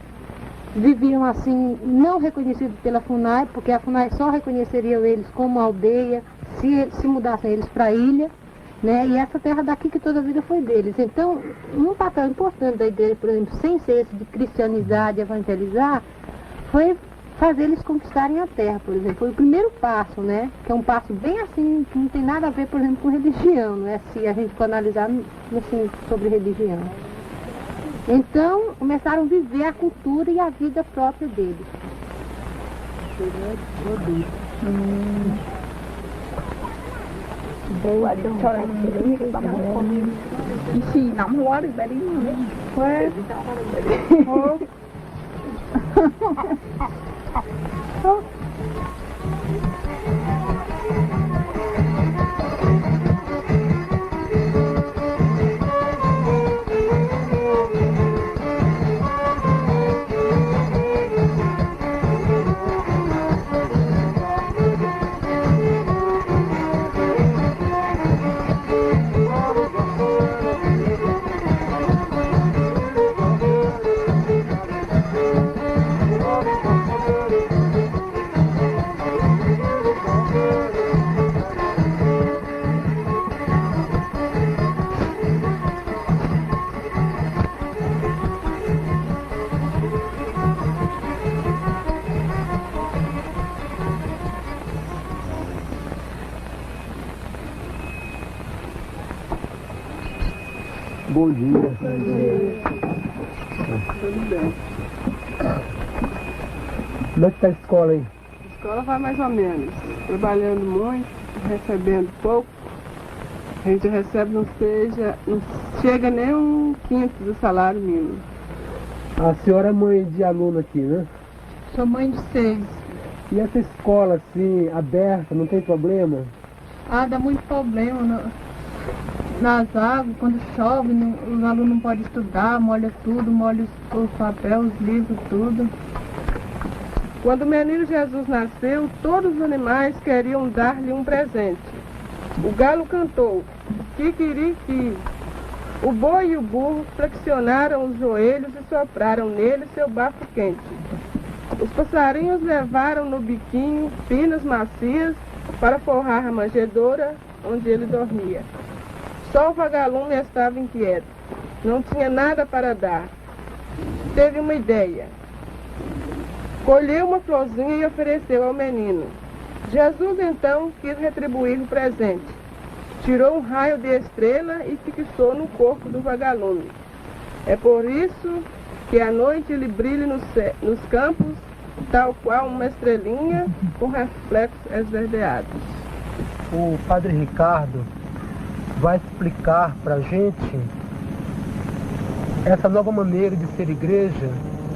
Viviam assim, não reconhecidos pela FUNAI, porque a FUNAI só reconheceria eles como aldeia se mudassem eles para a ilha, né? E essa terra daqui que toda a vida foi deles. Então, um papel importante da igreja, por exemplo, sem ser esse de cristianizar, de evangelizar, foi fazer eles conquistarem a terra, por exemplo. Foi o primeiro passo, né? Que é um passo bem assim, que não tem nada a ver, por exemplo, com religião, né? Se a gente for analisar assim, sobre religião. Então, começaram a viver a cultura e a vida própria deles. Ixi, namoro, velhinho. Ué? Bom dia. Tudo bem. Como é que tá a escola aí? A escola vai mais ou menos. Trabalhando muito, recebendo pouco. A gente recebe não chega nem um quinto do salário mínimo. A senhora é mãe de aluno aqui, né? Sou mãe de 6. E essa escola assim, aberta, não tem problema? Ah, dá muito problema. Nas águas, quando chove, os alunos não podem estudar, molha tudo, molha os papéis, os livros, tudo. Quando o menino Jesus nasceu, todos os animais queriam dar-lhe um presente. O galo cantou, kikiriki. O boi e o burro flexionaram os joelhos e sopraram nele seu bafo quente. Os passarinhos levaram no biquinho pinas macias para forrar a manjedoura onde ele dormia. Só o vagalume estava inquieto. Não tinha nada para dar. Teve uma ideia. Colheu uma florzinha e ofereceu ao menino. Jesus então quis retribuir o presente. Tirou um raio de estrela e fixou no corpo do vagalume. É por isso que à noite ele brilha nos campos, tal qual uma estrelinha com reflexos esverdeados. O Padre Ricardo vai explicar para a gente essa nova maneira de ser igreja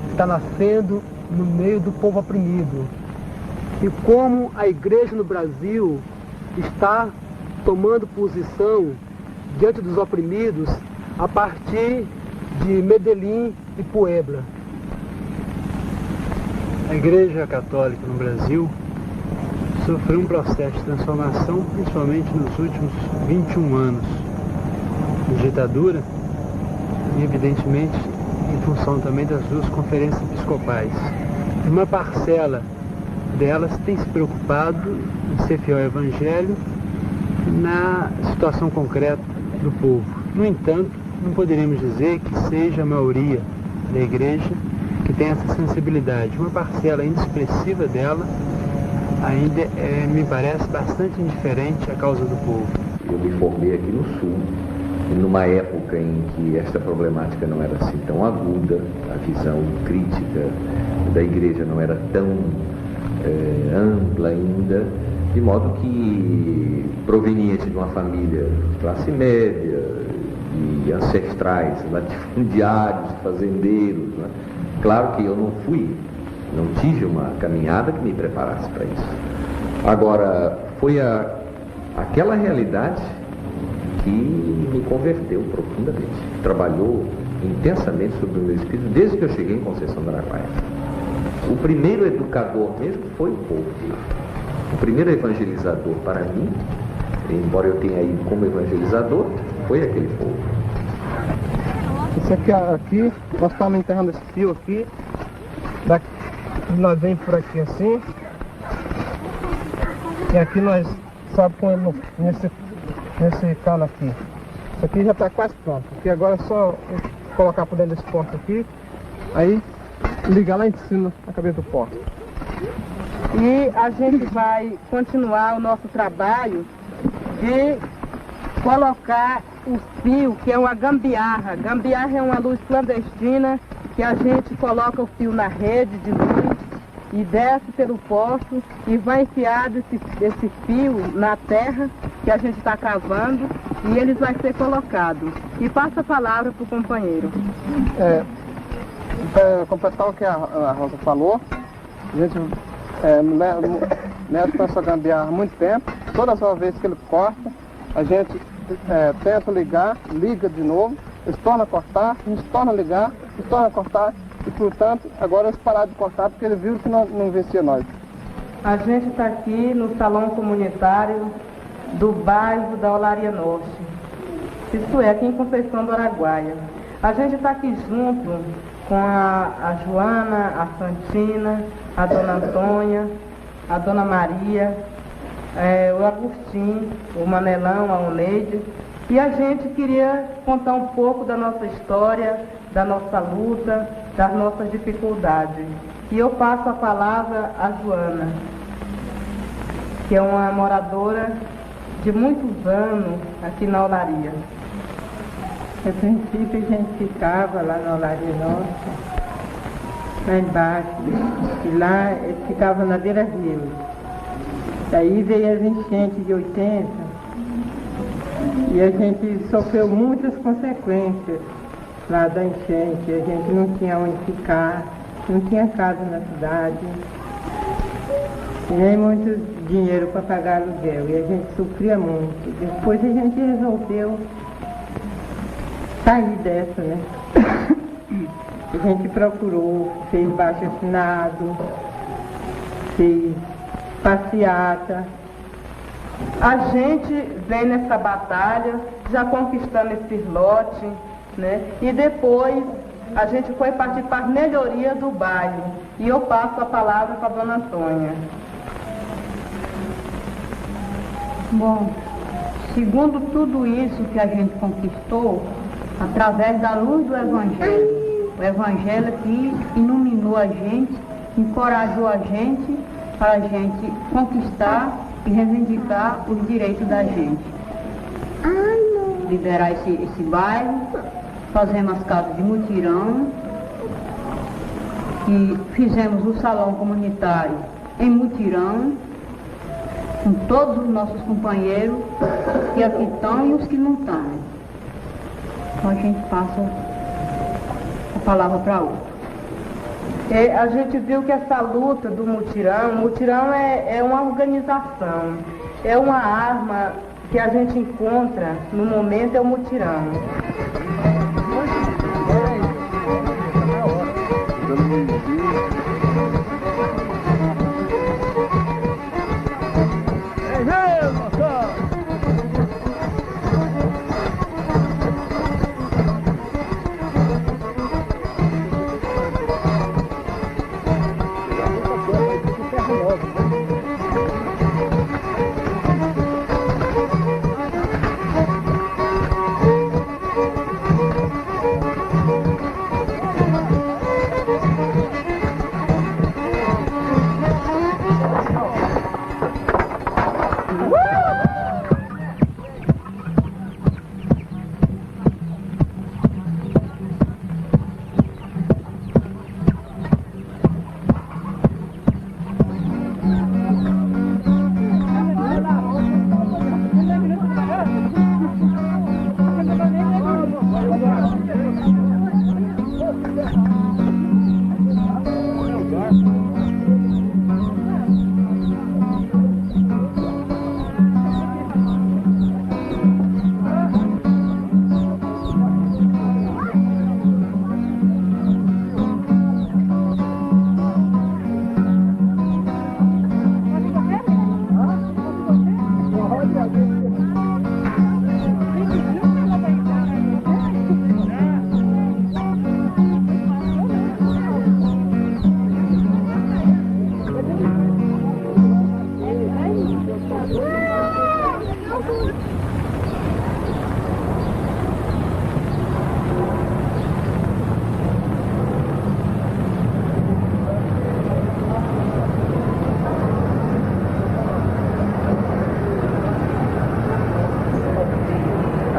que está nascendo no meio do povo oprimido e como a igreja no Brasil está tomando posição diante dos oprimidos a partir de Medellín e Puebla. A Igreja Católica no Brasil sofreu um processo de transformação, principalmente nos últimos 21 anos de ditadura e, evidentemente, em função também das duas conferências episcopais. Uma parcela delas tem se preocupado em ser fiel ao Evangelho na situação concreta do povo. No entanto, não poderíamos dizer que seja a maioria da igreja que tem essa sensibilidade. Uma parcela inexpressiva dela ainda me parece bastante indiferente à causa do povo. Eu me formei aqui no Sul, numa época em que esta problemática não era assim tão aguda, a visão crítica da igreja não era tão ampla ainda, de modo que, proveniente de uma família de classe média, de ancestrais, latifundiários, fazendeiros, né? Claro que eu não tive uma caminhada que me preparasse para isso. Agora, foi aquela realidade que me converteu profundamente. Trabalhou intensamente sobre o meu espírito desde que eu cheguei em Conceição do Araguaia. O primeiro educador mesmo foi o povo. O primeiro evangelizador para mim, embora eu tenha ido como evangelizador, foi aquele povo. Isso aqui, nós estamos enterrando esse fio aqui. Daqui, nós vem por aqui assim. E aqui nós sabe com ele nesse cano aqui. Isso aqui já está quase pronto. Aqui agora é só colocar por dentro desse porto aqui. Aí ligar lá em cima na cabeça do porto. E a gente vai continuar o nosso trabalho de colocar o fio, que é uma gambiarra. Gambiarra é uma luz clandestina que a gente coloca o fio na rede de luz e desce pelo poço e vai enfiar esse fio na terra que a gente está cavando e ele vai ser colocado. E passa a palavra para o companheiro. Completar o que a Rosa falou, a gente mexe com essa gambiarra há muito tempo. Todas as vezes que ele corta, a gente tenta ligar, liga de novo, eles tornam a cortar, a gente torna a ligar, eles tornam a cortar, e portanto, agora eles pararam de cortar porque eles viram que não vencia nós. A gente está aqui no salão comunitário do bairro da Olaria Norte, isso é, aqui em Conceição do Araguaia. A gente está aqui junto com a Joana, a Santina, a Dona Antônia, a Dona Maria, o Agostinho, o Manelão, a Oneide, e a gente queria contar um pouco da nossa história, da nossa luta, das nossas dificuldades. E eu passo a palavra à Joana, que é uma moradora de muitos anos aqui na Olaria. A princípio a gente ficava lá na Olaria Norte, lá embaixo, e lá ficava na beira-rio. Daí veio as enchentes de 80 e a gente sofreu muitas consequências lá da enchente. A gente não tinha onde ficar, não tinha casa na cidade, e nem muito dinheiro para pagar aluguel, e a gente sofria muito. Depois a gente resolveu sair dessa, né? A gente procurou, fez baixo assinado, fez passeata. A gente vem nessa batalha, já conquistando esses lotes, né? E depois a gente foi partir para a melhoria do bairro. E eu passo a palavra para a Dona Antônia. Bom, segundo tudo isso que a gente conquistou, através da luz do Evangelho, o Evangelho que iluminou a gente, encorajou a gente para a gente conquistar e reivindicar os direitos da gente. Liderar esse bairro, fazemos as casas de mutirão, e fizemos o salão comunitário em mutirão, com todos os nossos companheiros que aqui estão e os que não estão. Então a gente passa a palavra para outro. A gente viu que essa luta do mutirão, o mutirão é uma organização, é uma arma que a gente encontra no momento, é o mutirão.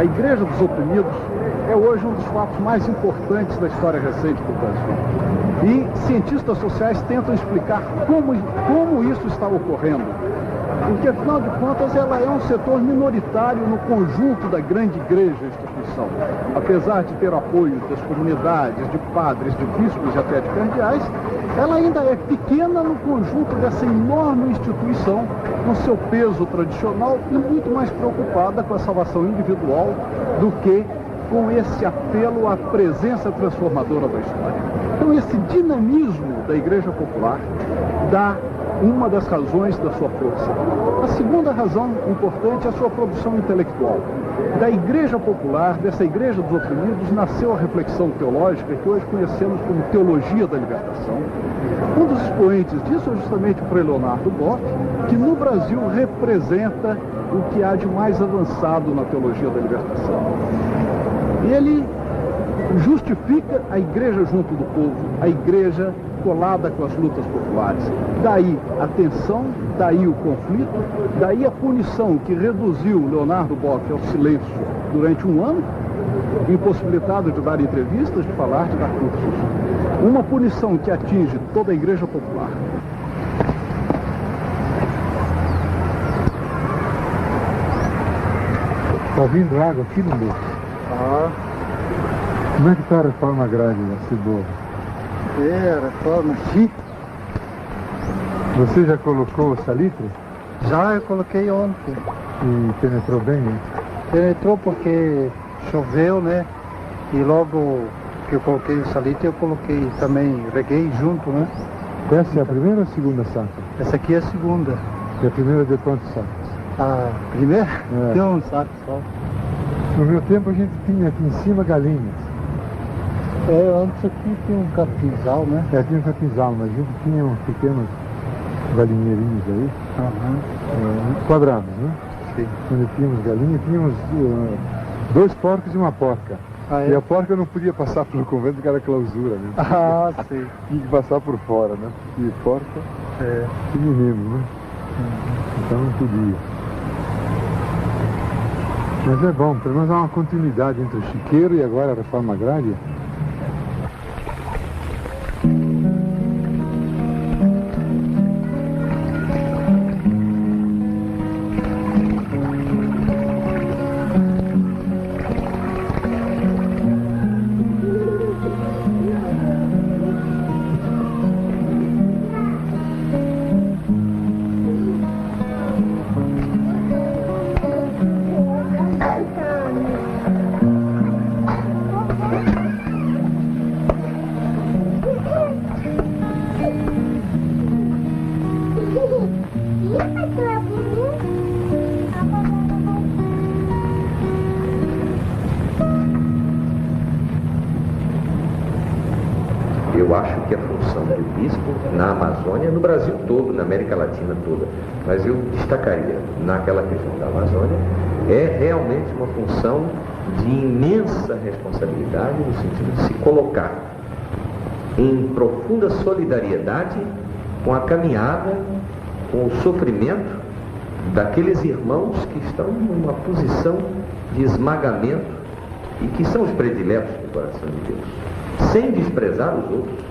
A Igreja dos Oprimidos é hoje um dos fatos mais importantes da história recente do Brasil. E cientistas sociais tentam explicar como isso está ocorrendo. Porque, afinal de contas, ela é um setor minoritário no conjunto da grande igreja instituição. Apesar de ter apoio das comunidades, de padres, de bispos e até de cardeais, ela ainda é pequena no conjunto dessa enorme instituição, com seu peso tradicional e muito mais preocupada com a salvação individual do que com esse apelo à presença transformadora da história. Então, esse dinamismo da Igreja Popular dá uma das razões da sua força. A segunda razão importante é a sua produção intelectual. Da Igreja Popular, dessa Igreja dos Oprimidos, nasceu a reflexão teológica que hoje conhecemos como Teologia da Libertação. Um dos expoentes disso é justamente o Frei Leonardo Bock, que no Brasil representa o que há de mais avançado na Teologia da Libertação. Ele justifica a igreja junto do povo, a igreja colada com as lutas populares. Daí a tensão, daí o conflito, daí a punição que reduziu Leonardo Bock ao silêncio durante um ano, impossibilitado de dar entrevistas, de falar, de dar cursos. Uma punição que atinge toda a igreja popular. Está vindo água aqui no meio? Como é que está a reforma agrária da Ciboa? A reforma aqui. Você já colocou o salitre? Já, eu coloquei ontem. E penetrou bem, hein? Penetrou porque choveu, né? E logo que eu coloquei o salitre, eu coloquei também, reguei junto, né? Essa é a primeira ou a segunda safra? Essa aqui é a segunda. E a primeira de quantos sacos? A primeira? É. Deu um saco só. No meu tempo a gente tinha aqui em cima galinhas. Antes aqui tinha um capinzal, né? Tinha um capinzal, mas a gente tinha uns pequenos galinheirinhos aí. Quadrados, né? Sim. Quando tínhamos galinha, tínhamos 2 porcos e uma porca. E a porca não podia passar pelo convento porque era clausura, né? Sim. Tinha que passar por fora, né? Porque porca é menino, né? Então não podia. Mas é bom, pelo menos há uma continuidade entre o chiqueiro e agora a reforma agrária. Eu acho que a função do bispo na Amazônia, no Brasil todo, na América Latina toda, mas eu destacaria naquela região da Amazônia, é realmente uma função de imensa responsabilidade no sentido de se colocar em profunda solidariedade com a caminhada, com o sofrimento daqueles irmãos que estão numa posição de esmagamento e que são os prediletos do coração de Deus, sem desprezar os outros.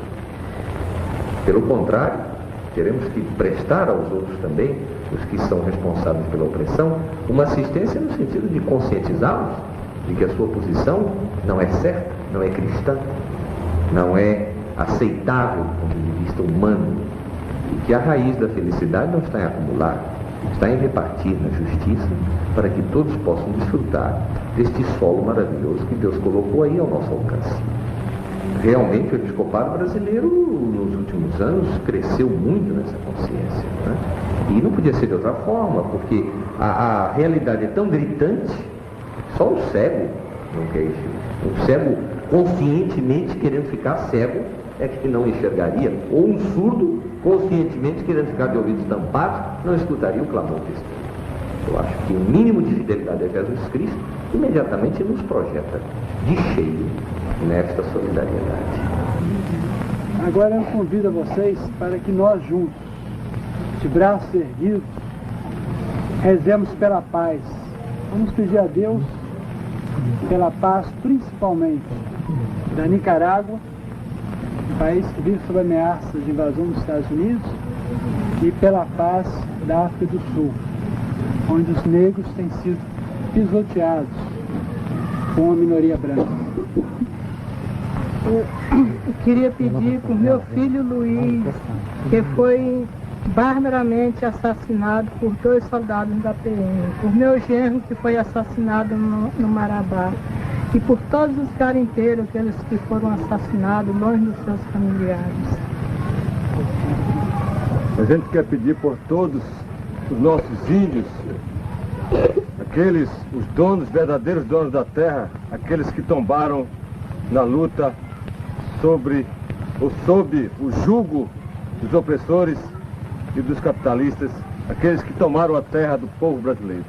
Pelo contrário, teremos que prestar aos outros também, os que são responsáveis pela opressão, uma assistência no sentido de conscientizá-los de que a sua posição não é certa, não é cristã, não é aceitável do ponto de vista humano, e que a raiz da felicidade não está em acumular, está em repartir na justiça, para que todos possam desfrutar deste solo maravilhoso que Deus colocou aí ao nosso alcance. Realmente o episcopado brasileiro nos últimos anos cresceu muito nessa consciência, né? E não podia ser de outra forma, porque a realidade é tão gritante, só o cego não quer isso. O cego conscientemente querendo ficar cego é que não enxergaria, ou um surdo conscientemente querendo ficar de ouvidos tampados não escutaria o clamor desse povo. Eu acho que o mínimo de fidelidade a Jesus Cristo imediatamente nos projeta de cheio nesta solidariedade. Agora eu convido a vocês para que nós juntos, de braços erguidos, rezemos pela paz. Vamos pedir a Deus pela paz principalmente da Nicarágua, um país que vive sob ameaça de invasão dos Estados Unidos, e pela paz da África do Sul, onde os negros têm sido pisoteados com a minoria branca. Eu queria pedir para o meu filho Luiz, que foi barbaramente assassinado por 2 soldados da PM, por meu genro, que foi assassinado no Marabá, e por todos os garimpeiros, aqueles que foram assassinados longe dos seus familiares. A gente quer pedir por todos os nossos índios, aqueles, os donos, verdadeiros donos da terra, aqueles que tombaram na luta sob o jugo dos opressores e dos capitalistas, aqueles que tomaram a terra do povo brasileiro.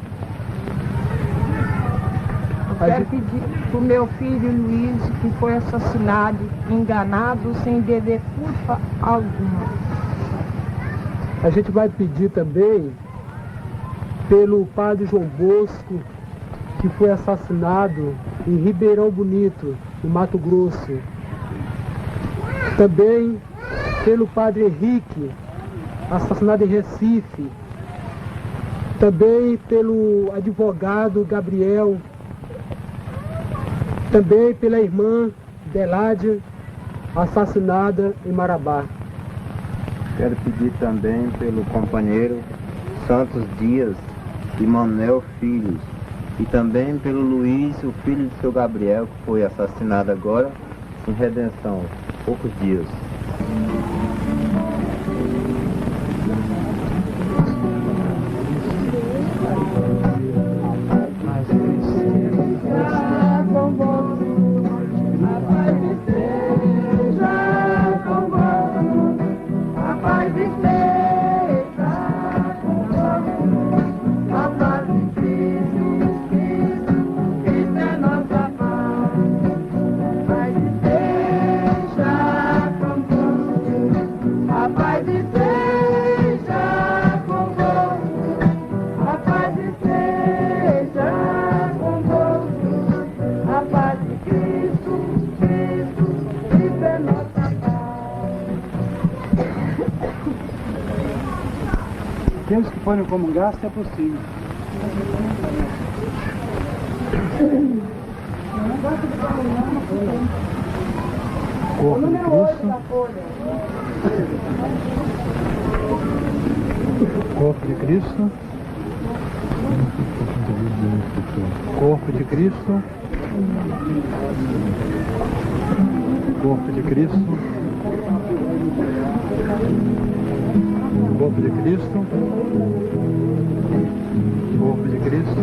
Eu quero pedir para o meu filho Luiz, que foi assassinado, enganado, sem dever culpa alguma. A gente vai pedir também pelo padre João Bosco, que foi assassinado em Ribeirão Bonito, no Mato Grosso. Também pelo padre Henrique, assassinado em Recife. Também pelo advogado Gabriel. Também pela irmã Deládia, assassinada em Marabá. Quero pedir também pelo companheiro Santos Dias e Manuel Filhos, e também pelo Luiz, o filho do seu Gabriel, que foi assassinado agora em Redenção, há poucos dias. Aqueles que forem comungar, se é possível. Corpo de Cristo. Corpo de Cristo. Corpo de Cristo. Corpo de Cristo. Corpo de Cristo. Corpo de Cristo. Corpo de Cristo.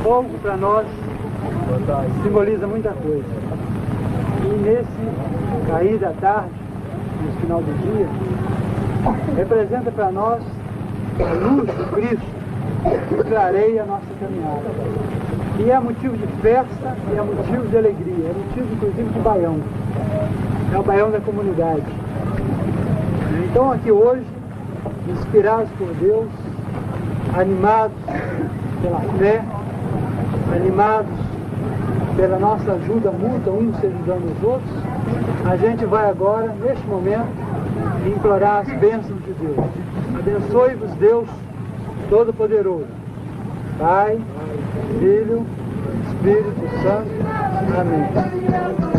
Fogo para nós simboliza muita coisa. E nesse cair da tarde, no final do dia, representa para nós a luz de Cristo que clareia a nossa caminhada. E é motivo de festa, e é motivo de alegria, é motivo inclusive de baião. É o baião da comunidade. Então aqui hoje, inspirados por Deus, animados pela fé, animados pela nossa ajuda mútua, uns se ajudando os outros, a gente vai agora, neste momento, implorar as bênçãos de Deus. Abençoe-vos, Deus Todo-Poderoso, Pai, Filho, Espírito Santo. Amém.